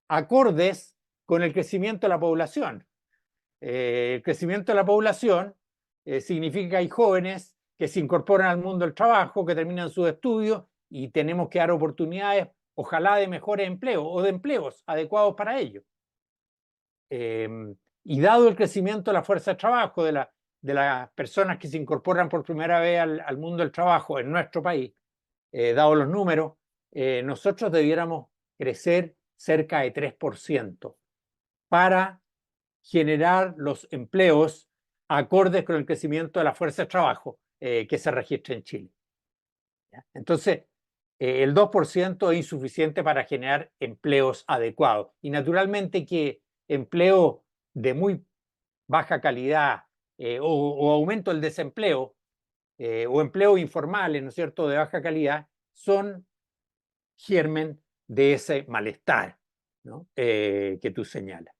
acordes con el crecimiento de la población. El crecimiento de la población significa que hay jóvenes que se incorporan al mundo del trabajo, que terminan sus estudios y tenemos que dar oportunidades, ojalá de mejores empleos o de empleos adecuados para ellos. Y dado el crecimiento de la fuerza de trabajo, de las personas que se incorporan por primera vez al mundo del trabajo en nuestro país, dado los números, nosotros debiéramos crecer cerca de 3% para generar los empleos acordes con el crecimiento de la fuerza de trabajo que se registra en Chile. ¿Ya? Entonces, el 2% es insuficiente para generar empleos adecuados. Y naturalmente que empleo de muy baja calidad o aumento del desempleo o empleos informales, ¿no es cierto?, de baja calidad, son germen de ese malestar, ¿no? Que tú señalas.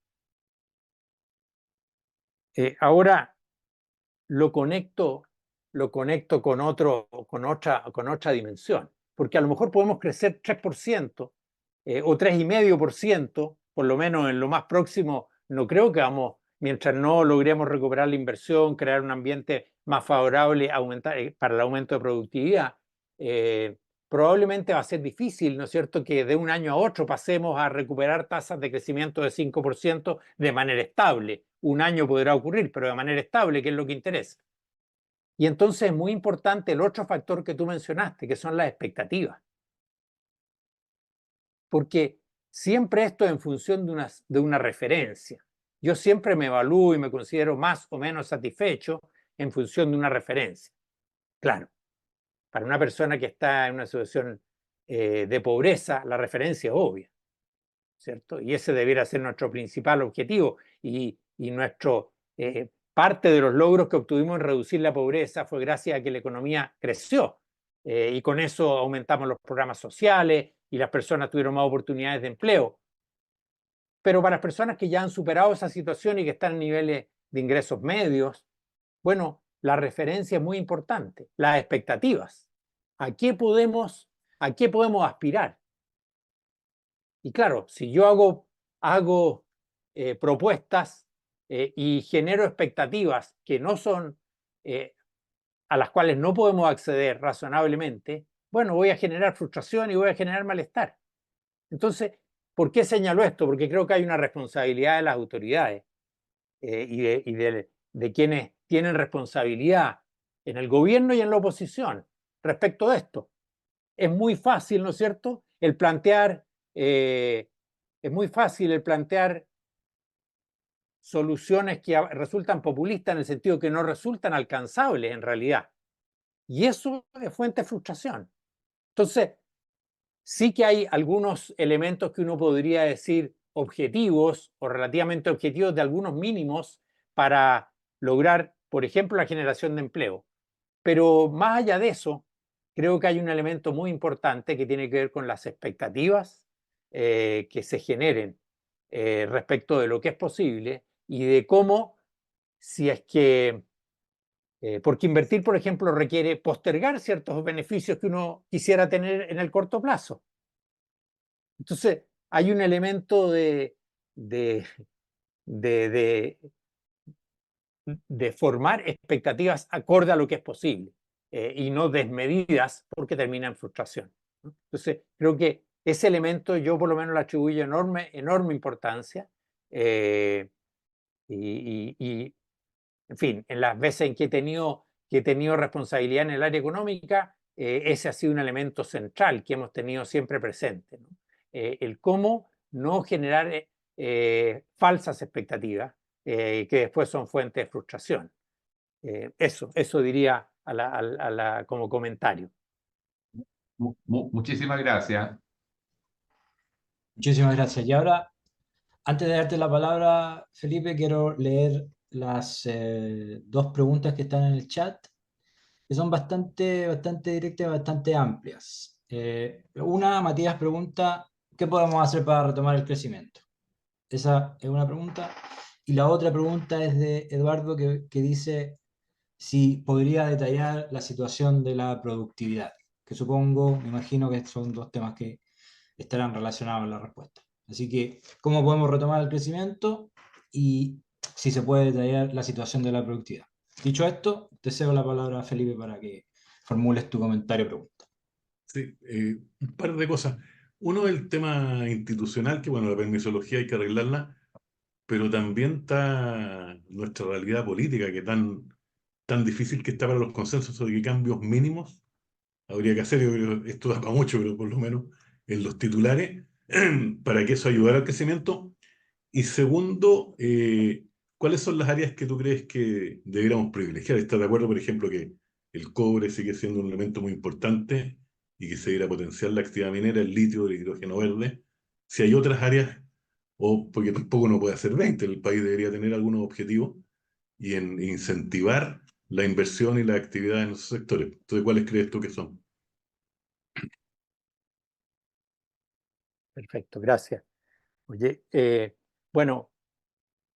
Ahora lo conecto con otra dimensión, porque a lo mejor podemos crecer 3% o 3,5%, por lo menos en lo más próximo. No creo que mientras no logremos recuperar la inversión, crear un ambiente más favorable, para el aumento de productividad, probablemente va a ser difícil, ¿no es cierto?, que de un año a otro pasemos a recuperar tasas de crecimiento de 5% de manera estable. Un año podrá ocurrir, pero de manera estable, que es lo que interesa. Y entonces es muy importante el otro factor que tú mencionaste, que son las expectativas. Porque siempre esto es en función de una referencia. Yo siempre me evalúo y me considero más o menos satisfecho en función de una referencia. Claro, para una persona que está en una situación de pobreza, la referencia es obvia, ¿cierto? Y ese debiera ser nuestro principal objetivo. Y parte de los logros que obtuvimos en reducir la pobreza fue gracias a que la economía creció. Y con eso aumentamos los programas sociales y las personas tuvieron más oportunidades de empleo. Pero para las personas que ya han superado esa situación y que están en niveles de ingresos medios, bueno, la referencia es muy importante, las expectativas. ¿a qué podemos aspirar? Y claro, si yo hago propuestas y genero expectativas que no son, a las cuales no podemos acceder razonablemente, bueno, voy a generar frustración y voy a generar malestar. Entonces, ¿por qué señalo esto? Porque creo que hay una responsabilidad de las autoridades y de quienes tienen responsabilidad en el gobierno y en la oposición respecto de esto. Es muy fácil, ¿no es cierto?, es muy fácil el plantear soluciones que resultan populistas en el sentido que no resultan alcanzables en realidad. Y eso es fuente de frustración. Entonces, sí que hay algunos elementos que uno podría decir objetivos o relativamente objetivos de algunos mínimos para lograr, por ejemplo, la generación de empleo. Pero más allá de eso, creo que hay un elemento muy importante que tiene que ver con las expectativas que se generen respecto de lo que es posible y de cómo, si es que, porque invertir, por ejemplo, requiere postergar ciertos beneficios que uno quisiera tener en el corto plazo. Entonces, hay un elemento de, de, de formar expectativas acorde a lo que es posible y no desmedidas porque termina en frustración, ¿no? Entonces, creo que ese elemento yo por lo menos le atribuyo enorme importancia y, en fin, en las veces en que he tenido responsabilidad en el área económica, ese ha sido un elemento central que hemos tenido siempre presente, ¿no? El cómo no generar falsas expectativas que después son fuente de frustración. Eso diría como comentario. Muchísimas gracias. Muchísimas gracias. Y ahora, antes de darte la palabra, Felipe, quiero leer las dos preguntas que están en el chat, que son bastante directas y bastante amplias. Una, Matías pregunta, ¿qué podemos hacer para retomar el crecimiento? Esa es una pregunta. Y la otra pregunta es de Eduardo, que dice si podría detallar la situación de la productividad, que supongo, me imagino que son dos temas que estarán relacionados en la respuesta. Así que, ¿cómo podemos retomar el crecimiento? Y si se puede detallar la situación de la productividad. Dicho esto, te cedo la palabra a Felipe para que formules tu comentario o pregunta. Sí, un par de cosas. Uno, el tema institucional, que bueno, la permisología hay que arreglarla, pero también está nuestra realidad política, que tan difícil que está para los consensos sobre qué cambios mínimos habría que hacer. Yo creo que esto da para mucho, pero por lo menos en los titulares, para que eso ayudara al crecimiento. Y segundo, ¿cuáles son las áreas que tú crees que deberíamos privilegiar? ¿Estás de acuerdo, por ejemplo, que el cobre sigue siendo un elemento muy importante y que se debería potenciar la actividad minera, el litio, el hidrógeno verde? Si hay otras áreas, o porque tampoco no puede hacer 20, el país debería tener algunos objetivos y en incentivar la inversión y la actividad en esos sectores. Entonces, ¿cuáles crees tú que son? Perfecto, gracias. Oye, bueno,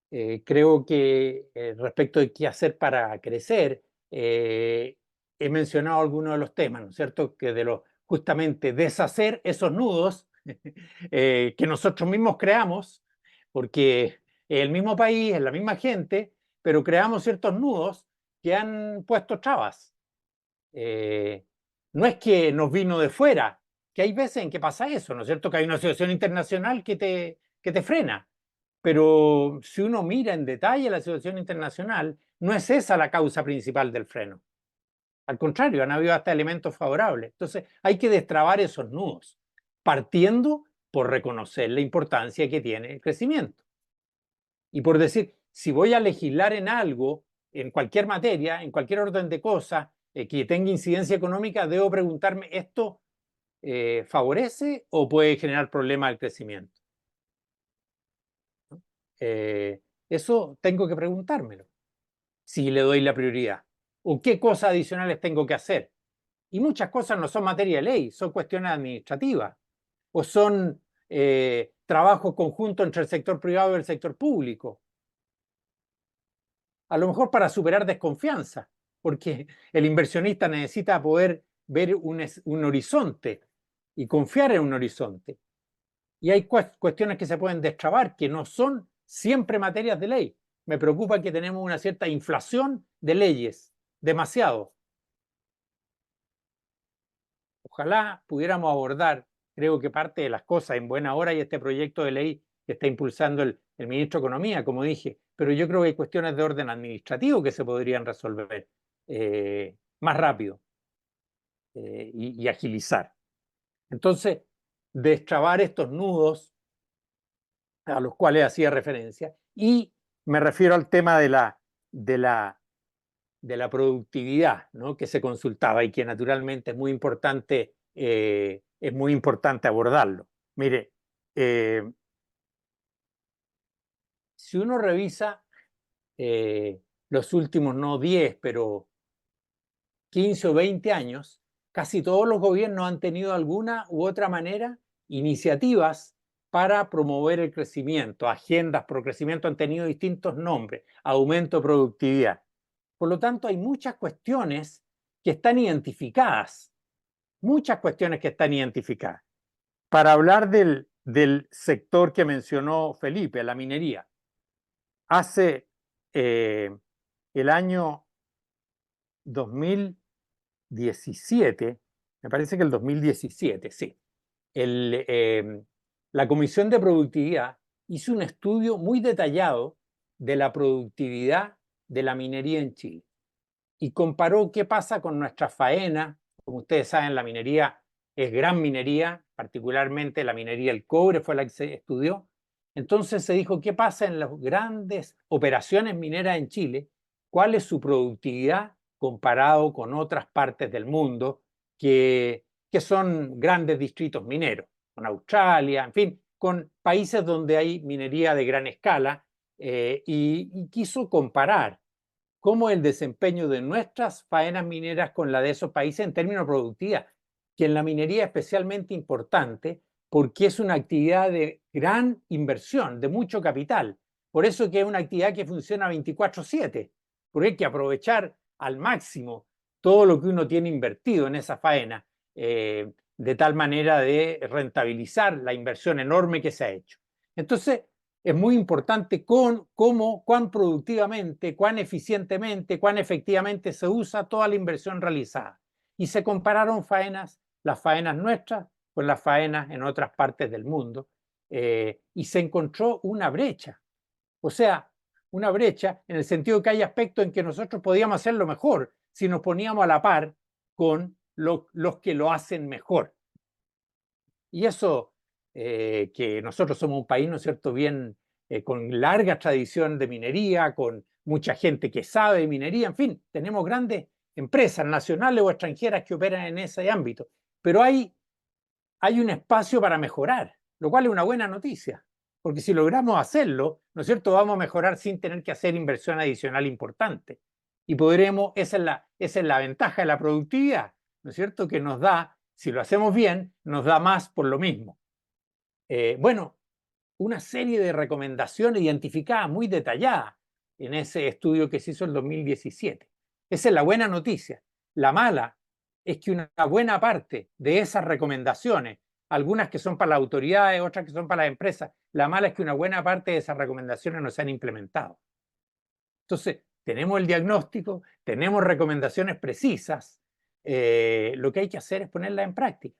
creo que respecto de qué hacer para crecer, he mencionado algunos de los temas, ¿no es cierto? Que justamente deshacer esos nudos que nosotros mismos creamos, porque es el mismo país, es la misma gente, pero creamos ciertos nudos que han puesto trabas. No es que nos vino de fuera, que hay veces en que pasa eso, ¿no es cierto? Que hay una situación internacional que te frena. Pero si uno mira en detalle la situación internacional, no es esa la causa principal del freno. Al contrario, han habido hasta elementos favorables. Entonces, hay que destrabar esos nudos, partiendo por reconocer la importancia que tiene el crecimiento. Y por decir, si voy a legislar en algo, en cualquier materia, en cualquier orden de cosas que tenga incidencia económica, debo preguntarme, ¿esto favorece o puede generar problemas al crecimiento? Eso tengo que preguntármelo, si le doy la prioridad. ¿O qué cosas adicionales tengo que hacer? Y muchas cosas no son materia de ley, son cuestiones administrativas. O son trabajos conjuntos entre el sector privado y el sector público. A lo mejor para superar desconfianza, porque el inversionista necesita poder ver un horizonte y confiar en un horizonte. Y hay cuestiones que se pueden destrabar, que no son siempre materias de ley. Me preocupa que tenemos una cierta inflación de leyes, demasiado. Ojalá pudiéramos abordar, creo que parte de las cosas en buena hora, y este proyecto de ley que está impulsando el ministro de Economía, como dije, pero yo creo que hay cuestiones de orden administrativo que se podrían resolver más rápido y agilizar. Entonces, destrabar estos nudos a los cuales hacía referencia, y me refiero al tema de la productividad, ¿no?, que se consultaba y que naturalmente es muy importante abordarlo. Mire, si uno revisa los últimos, no 10, pero 15 o 20 años, casi todos los gobiernos han tenido alguna u otra manera iniciativas para promover el crecimiento. Agendas pro crecimiento han tenido distintos nombres, aumento de productividad. Por lo tanto, hay muchas cuestiones que están identificadas, Para hablar del sector que mencionó Felipe, la minería, hace el año 2017, me parece que el 2017, sí, la Comisión de Productividad hizo un estudio muy detallado de la productividad de la minería en Chile y comparó qué pasa con nuestra faena. Como ustedes saben, la minería es gran minería, particularmente la minería del cobre fue la que se estudió. Entonces se dijo qué pasa en las grandes operaciones mineras en Chile, cuál es su productividad comparado con otras partes del mundo que son grandes distritos mineros, con Australia, en fin, con países donde hay minería de gran escala, y quiso comparar cómo el desempeño de nuestras faenas mineras con la de esos países en términos de productividad, que en la minería es especialmente importante porque es una actividad de gran inversión, de mucho capital. Por eso que es una actividad que funciona 24/7, porque hay que aprovechar al máximo todo lo que uno tiene invertido en esa faena, de tal manera de rentabilizar la inversión enorme que se ha hecho. Entonces, es muy importante cuán productivamente, cuán eficientemente, cuán efectivamente se usa toda la inversión realizada. Y se compararon las faenas nuestras con las faenas en otras partes del mundo, y se encontró una brecha. O sea, una brecha en el sentido que hay aspectos en que nosotros podíamos hacerlo mejor si nos poníamos a la par con los que lo hacen mejor. Y eso, que nosotros somos un país, ¿no es cierto?, bien, con larga tradición de minería, con mucha gente que sabe de minería, en fin, tenemos grandes empresas nacionales o extranjeras que operan en ese ámbito, pero hay un espacio para mejorar, lo cual es una buena noticia, porque si logramos hacerlo, ¿no es cierto?, vamos a mejorar sin tener que hacer inversión adicional importante. Y esa es la ventaja de la productividad, ¿no es cierto?, que nos da, si lo hacemos bien, nos da más por lo mismo. Bueno, una serie de recomendaciones identificadas muy detalladas en ese estudio que se hizo en 2017. Esa es la buena noticia. La mala es que una buena parte de esas recomendaciones, algunas que son para las autoridades, otras que son para las empresas, la mala es que una buena parte de esas recomendaciones no se han implementado. Entonces, tenemos el diagnóstico, tenemos recomendaciones precisas, lo que hay que hacer es ponerlas en práctica.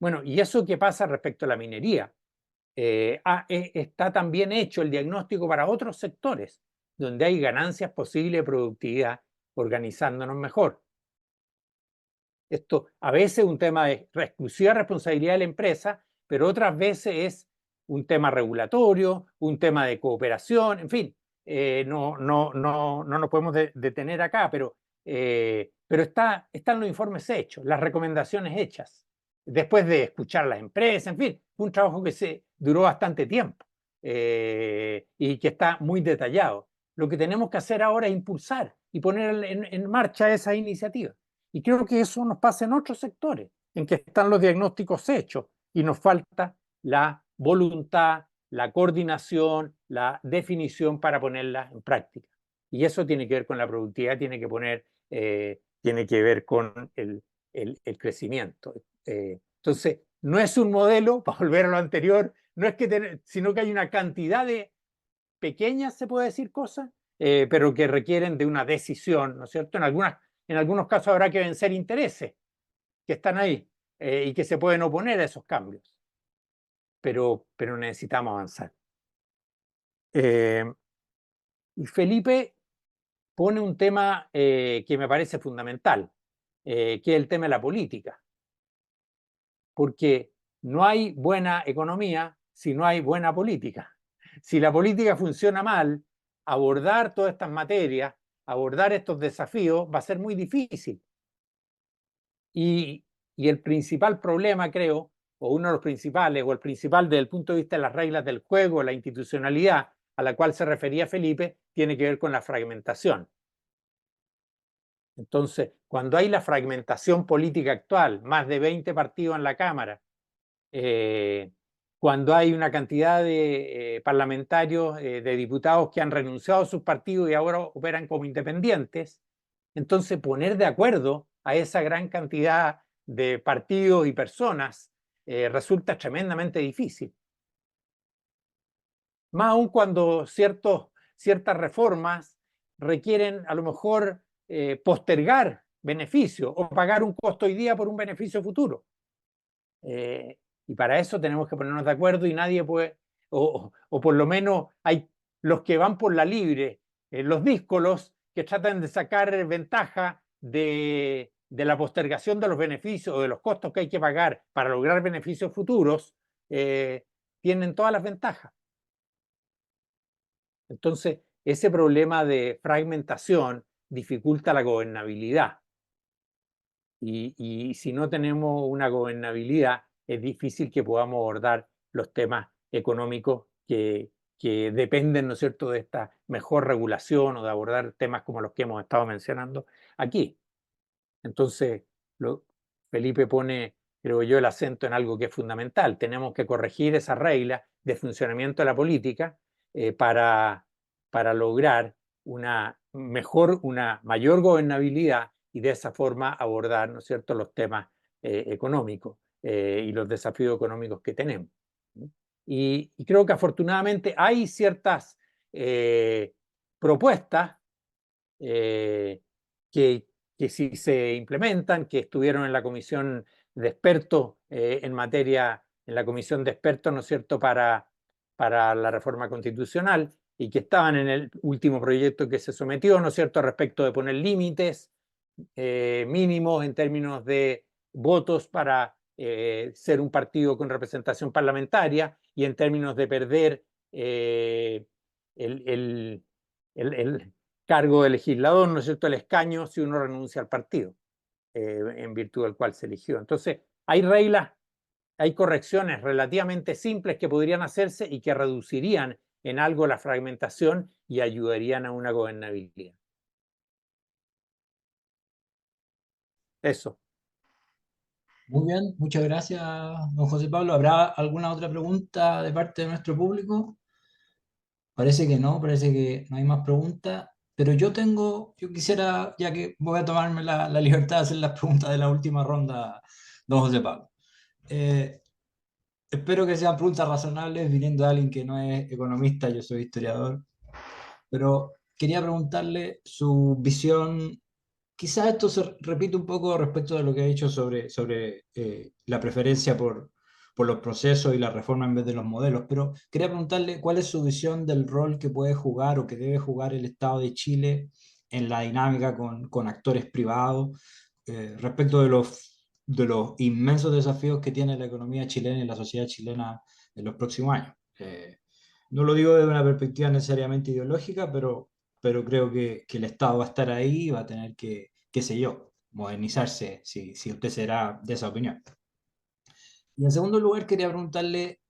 Bueno, ¿y eso qué pasa respecto a la minería? Está también hecho el diagnóstico para otros sectores, donde hay ganancias posibles de productividad organizándonos mejor. Esto a veces es un tema de exclusiva responsabilidad de la empresa, pero otras veces es un tema regulatorio, un tema de cooperación, en fin, no nos podemos detener acá, pero están los informes hechos, las recomendaciones hechas, después de escuchar a las empresas, en fin, fue un trabajo que duró bastante tiempo, y que está muy detallado. Lo que tenemos que hacer ahora es impulsar y poner en marcha esas iniciativas. Y creo que eso nos pasa en otros sectores, en que están los diagnósticos hechos y nos falta la voluntad, la coordinación, la definición para ponerla en práctica. Y eso tiene que ver con la productividad, tiene que tiene que ver con el crecimiento. Entonces, no es un modelo, para volver a lo anterior, no es que sino que hay una cantidad de pequeñas, se puede decir, cosas, pero que requieren de una decisión, ¿no es cierto? En algunos casos habrá que vencer intereses que están ahí y que se pueden oponer a esos cambios, pero necesitamos avanzar. Y Felipe pone un tema que me parece fundamental, que es el tema de la política, porque no hay buena economía si no hay buena política. Si la política funciona mal, abordar todas estas materias, abordar estos desafíos va a ser muy difícil. Y el principal problema, creo, o uno de los principales, o el principal desde el punto de vista de las reglas del juego, la institucionalidad a la cual se refería Felipe, tiene que ver con la fragmentación. Entonces, cuando hay la fragmentación política actual, más de 20 partidos en la Cámara, cuando hay una cantidad de parlamentarios, de diputados que han renunciado a sus partidos y ahora operan como independientes, entonces poner de acuerdo a esa gran cantidad de partidos y personas resulta tremendamente difícil. Más aún cuando ciertas reformas requieren a lo mejor postergar beneficios o pagar un costo hoy día por un beneficio futuro. Y para eso tenemos que ponernos de acuerdo y nadie puede, o por lo menos hay los que van por la libre, los díscolos que tratan de sacar ventaja de la postergación de los beneficios o de los costos que hay que pagar para lograr beneficios futuros, tienen todas las ventajas. Entonces, ese problema de fragmentación dificulta la gobernabilidad. Y si no tenemos una gobernabilidad, es difícil que podamos abordar los temas económicos que dependen, ¿no es cierto?, de esta mejor regulación o de abordar temas como los que hemos estado mencionando aquí. Entonces, Felipe pone, creo yo, el acento en algo que es fundamental. Tenemos que corregir esas reglas de funcionamiento de la política para lograr una mayor gobernabilidad y de esa forma abordar, ¿no es cierto?, los temas económicos y los desafíos económicos que tenemos. Y creo que afortunadamente hay ciertas propuestas que si se implementan, que estuvieron en la comisión de expertos en la comisión de expertos, ¿no es cierto?, para la reforma constitucional y que estaban en el último proyecto que se sometió, ¿no es cierto?, respecto de poner límites mínimos en términos de votos para ser un partido con representación parlamentaria y en términos de perder el cargo de legislador, ¿no es cierto?, el escaño si uno renuncia al partido, en virtud del cual se eligió. Entonces, hay reglas, hay correcciones relativamente simples que podrían hacerse y que reducirían en algo la fragmentación y ayudarían a una gobernabilidad. Eso. Muy bien, muchas gracias, don José Pablo. ¿Habrá alguna otra pregunta de parte de nuestro público? Parece que no hay más preguntas, pero yo quisiera, ya que voy a tomarme la libertad de hacer las preguntas de la última ronda, don José Pablo. Espero que sean preguntas razonables viniendo de alguien que no es economista, yo soy historiador, pero quería preguntarle su visión. Quizás esto se repite un poco respecto de lo que ha dicho sobre la preferencia por los procesos y la reforma en vez de los modelos, pero quería preguntarle cuál es su visión del rol que puede jugar o que debe jugar el Estado de Chile en la dinámica con actores privados respecto de los inmensos desafíos que tiene la economía chilena y la sociedad chilena en los próximos años. No lo digo desde una perspectiva necesariamente ideológica, pero creo que el Estado va a estar ahí y va a tener que, qué sé yo, modernizarse, si usted será de esa opinión. Y en segundo lugar, quería preguntarle,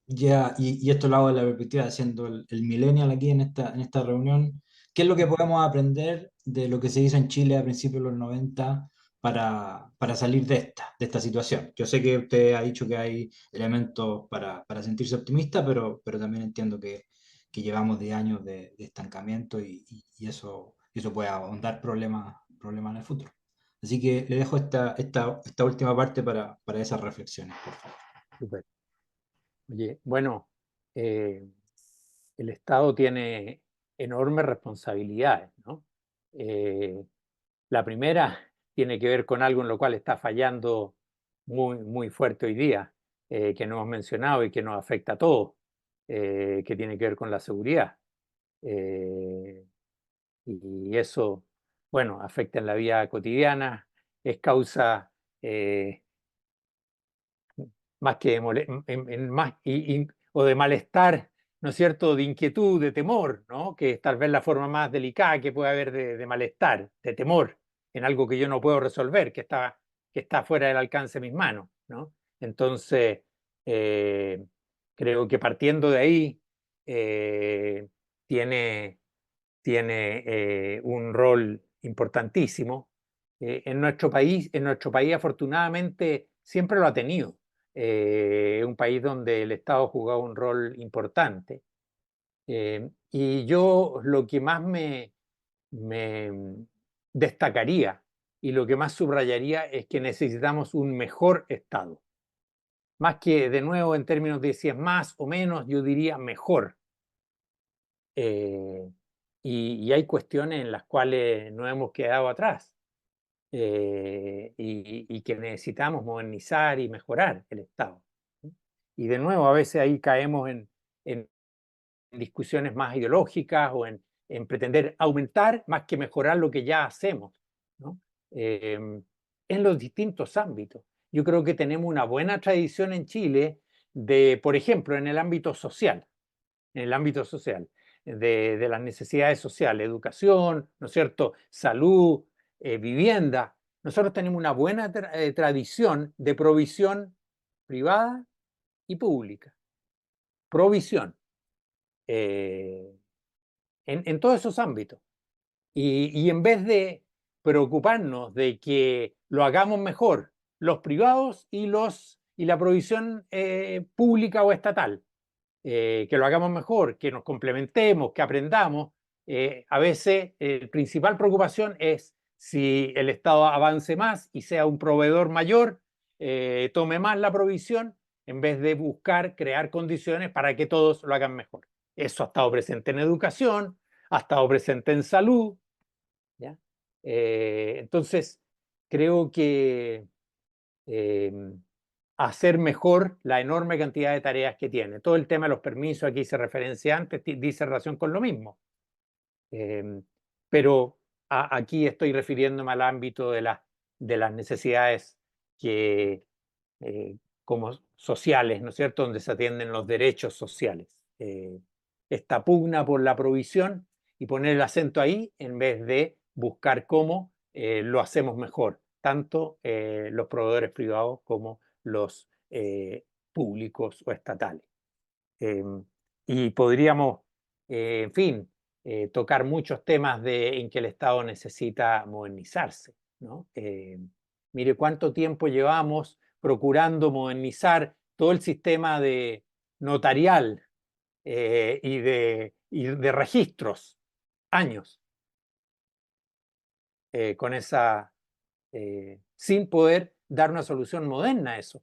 y esto lo hago de la perspectiva de siendo el millennial aquí en esta reunión, ¿qué es lo que podemos aprender de lo que se hizo en Chile a principios de los 90 para salir de esta situación? Yo sé que usted ha dicho que hay elementos para sentirse optimista, pero también entiendo que llevamos 10 años de estancamiento y eso puede ahondar problemas en el futuro. Así que le dejo esta última parte para esas reflexiones, por favor. Súper. Oye, bueno, el Estado tiene enormes responsabilidades, ¿no? La primera tiene que ver con algo en lo cual está fallando muy fuerte hoy día, que no hemos mencionado y que nos afecta a todos, que tiene que ver con la seguridad. Y eso, bueno, afecta en la vida cotidiana, es causa más que o de malestar, ¿no es cierto?, de inquietud, de temor, ¿no?, que es tal vez la forma más delicada que puede haber de malestar, de temor en algo que yo no puedo resolver, que está fuera del alcance de mis manos, ¿no? Entonces, creo que partiendo de ahí, tiene un rol importantísimo. En nuestro país, afortunadamente, siempre lo ha tenido. Un país donde el Estado ha jugado un rol importante. Y yo lo que más me destacaría y lo que más subrayaría es que necesitamos un mejor Estado. Más que, de nuevo, en términos de si es más o menos, yo diría mejor. Y hay cuestiones en las cuales nos hemos quedado atrás y que necesitamos modernizar y mejorar el Estado. Y de nuevo, a veces ahí caemos en discusiones más ideológicas o en pretender aumentar más que mejorar lo que ya hacemos, ¿no? En los distintos ámbitos. Yo creo que tenemos una buena tradición en Chile de, por ejemplo, en el ámbito social, de las necesidades sociales, educación, ¿no es cierto?, salud, vivienda. Nosotros tenemos una buena tradición de provisión privada y pública. Provisión. En todos esos ámbitos. Y en vez de preocuparnos de que lo hagamos mejor los privados y la provisión pública o estatal, que lo hagamos mejor, que nos complementemos, que aprendamos, a veces la principal preocupación es si el Estado avance más y sea un proveedor mayor, tome más la provisión, en vez de buscar crear condiciones para que todos lo hagan mejor. Eso ha estado presente en educación, ha estado presente en salud, ¿ya? Entonces, creo que hacer mejor la enorme cantidad de tareas que tiene. Todo el tema de los permisos, aquí hice referencia antes, dice relación con lo mismo. Pero aquí estoy refiriéndome al ámbito de las necesidades que, como sociales, ¿no es cierto?, donde se atienden los derechos sociales. Esta pugna por la provisión y poner el acento ahí en vez de buscar cómo lo hacemos mejor, tanto los proveedores privados como los públicos o estatales. Y podríamos, en fin, tocar muchos temas en que el Estado necesita modernizarse, ¿no? Mire cuánto tiempo llevamos procurando modernizar todo el sistema de notarial y de registros, años, sin poder dar una solución moderna a eso.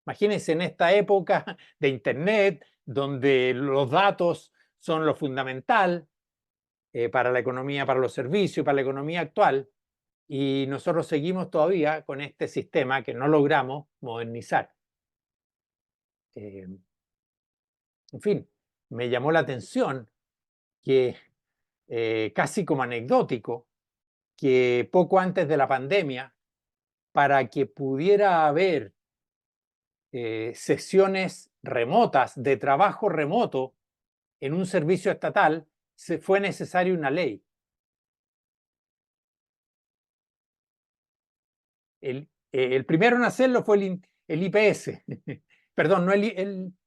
Imagínense en esta época de Internet, donde los datos son lo fundamental para la economía, para los servicios, para la economía actual, y nosotros seguimos todavía con este sistema que no logramos modernizar. En fin, me llamó la atención que, casi como anecdótico, que poco antes de la pandemia, para que pudiera haber sesiones remotas de trabajo remoto en un servicio estatal, fue necesaria una ley. El primero en hacerlo fue el IPS, perdón, no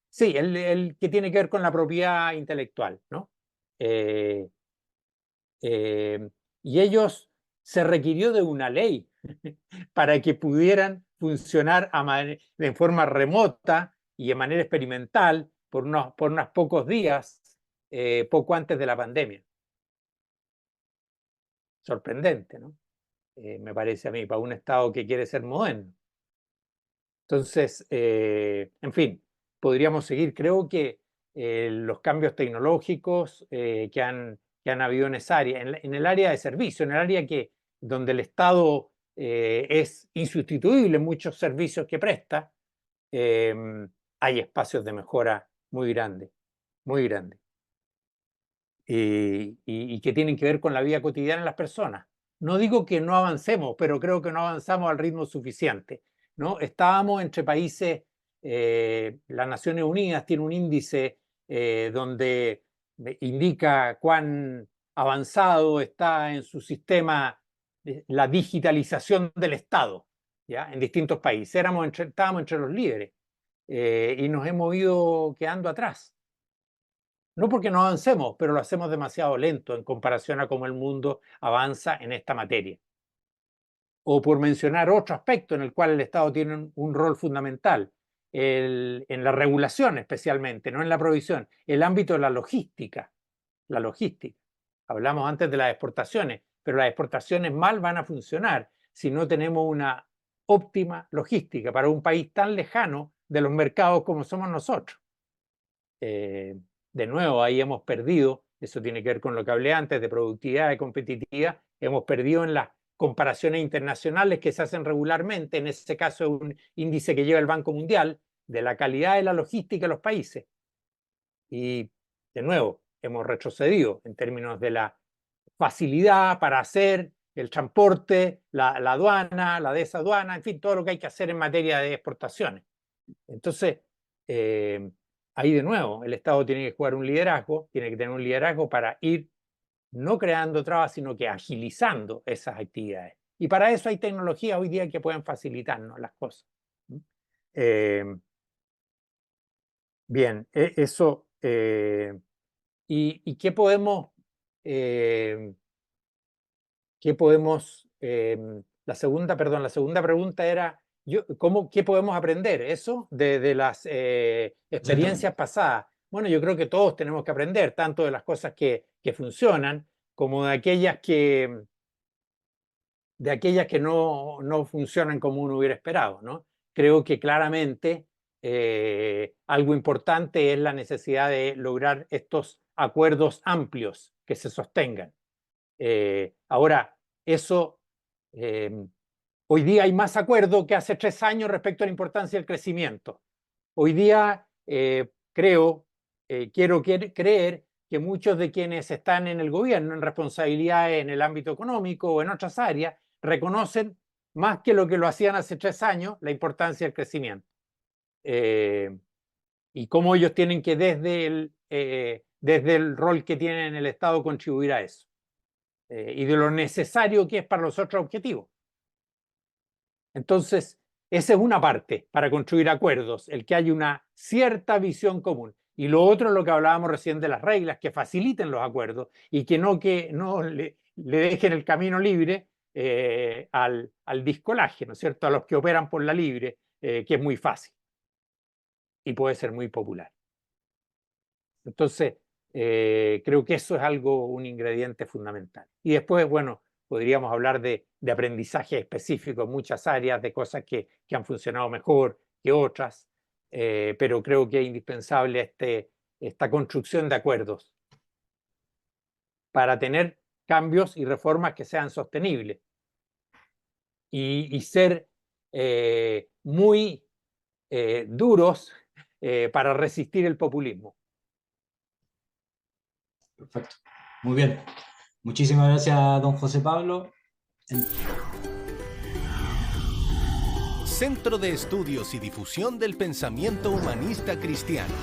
sí, el que tiene que ver con la propiedad intelectual, ¿no? Y ellos se requirió de una ley para que pudieran funcionar de forma remota y de manera experimental por unos pocos días, poco antes de la pandemia. Sorprendente, ¿no? me parece a mí, para un Estado que quiere ser moderno. Entonces, en fin, podríamos seguir. Creo que los cambios tecnológicos que han habido en esa área, en el área de servicio, en el área donde el Estado es insustituible en muchos servicios que presta, hay espacios de mejora muy grandes, muy grandes. Y que tienen que ver con la vida cotidiana de las personas. No digo que no avancemos, pero creo que no avanzamos al ritmo suficiente, ¿no? Estábamos entre países, las Naciones Unidas tiene un índice donde indica cuán avanzado está en su sistema la digitalización del Estado, ¿ya? En distintos países. Estábamos entre los líderes y nos hemos ido quedando atrás. No porque no avancemos, pero lo hacemos demasiado lento en comparación a cómo el mundo avanza en esta materia. O por mencionar otro aspecto en el cual el Estado tiene un rol fundamental, en la regulación especialmente, no en la provisión, el ámbito de la logística. La logística. Hablamos antes de las exportaciones, pero las exportaciones mal van a funcionar si no tenemos una óptima logística para un país tan lejano de los mercados como somos nosotros. De nuevo, ahí hemos perdido, eso tiene que ver con lo que hablé antes de productividad, de competitividad, hemos perdido en las comparaciones internacionales que se hacen regularmente, en este caso es un índice que lleva el Banco Mundial, de la calidad de la logística de los países. Y, de nuevo, hemos retrocedido en términos de la facilidad para hacer el transporte, la aduana, la desaduana, en fin, todo lo que hay que hacer en materia de exportaciones. Entonces, ahí de nuevo, el Estado tiene que jugar un liderazgo, tiene que tener un liderazgo para ir no creando trabas, sino que agilizando esas actividades. Y para eso hay tecnologías hoy día que pueden facilitarnos las cosas. Bien, eso. ¿Y qué podemos? La segunda pregunta era, ¿qué podemos aprender? ¿Eso? De las experiencias pasadas. Bueno, yo creo que todos tenemos que aprender, tanto de las cosas que funcionan, como de aquellas que no funcionan como uno hubiera esperado, ¿no? Creo que claramente algo importante es la necesidad de lograr estos acuerdos amplios que se sostengan. Ahora, eso, hoy día hay más acuerdo que hace 3 años respecto a la importancia del crecimiento. Hoy día quiero creer que muchos de quienes están en el gobierno, en responsabilidades en el ámbito económico o en otras áreas, reconocen más que lo hacían hace 3 años, la importancia del crecimiento. Y cómo ellos tienen que desde el rol que tienen en el Estado contribuir a eso. Y de lo necesario que es para los otros objetivos. Entonces, esa es una parte para construir acuerdos, el que haya una cierta visión común. Y lo otro es lo que hablábamos recién de las reglas, que faciliten los acuerdos y que no le dejen el camino libre al discolaje, ¿no es cierto? A los que operan por la libre, que es muy fácil y puede ser muy popular. Entonces, creo que eso es un ingrediente fundamental. Y después, bueno, podríamos hablar de aprendizaje específico en muchas áreas, de cosas que han funcionado mejor que otras, pero creo que es indispensable esta construcción de acuerdos para tener cambios y reformas que sean sostenibles y ser muy duros para resistir el populismo. Perfecto. Muy bien. Muchísimas gracias, don José Pablo. Centro de Estudios y Difusión del Pensamiento Humanista Cristiano.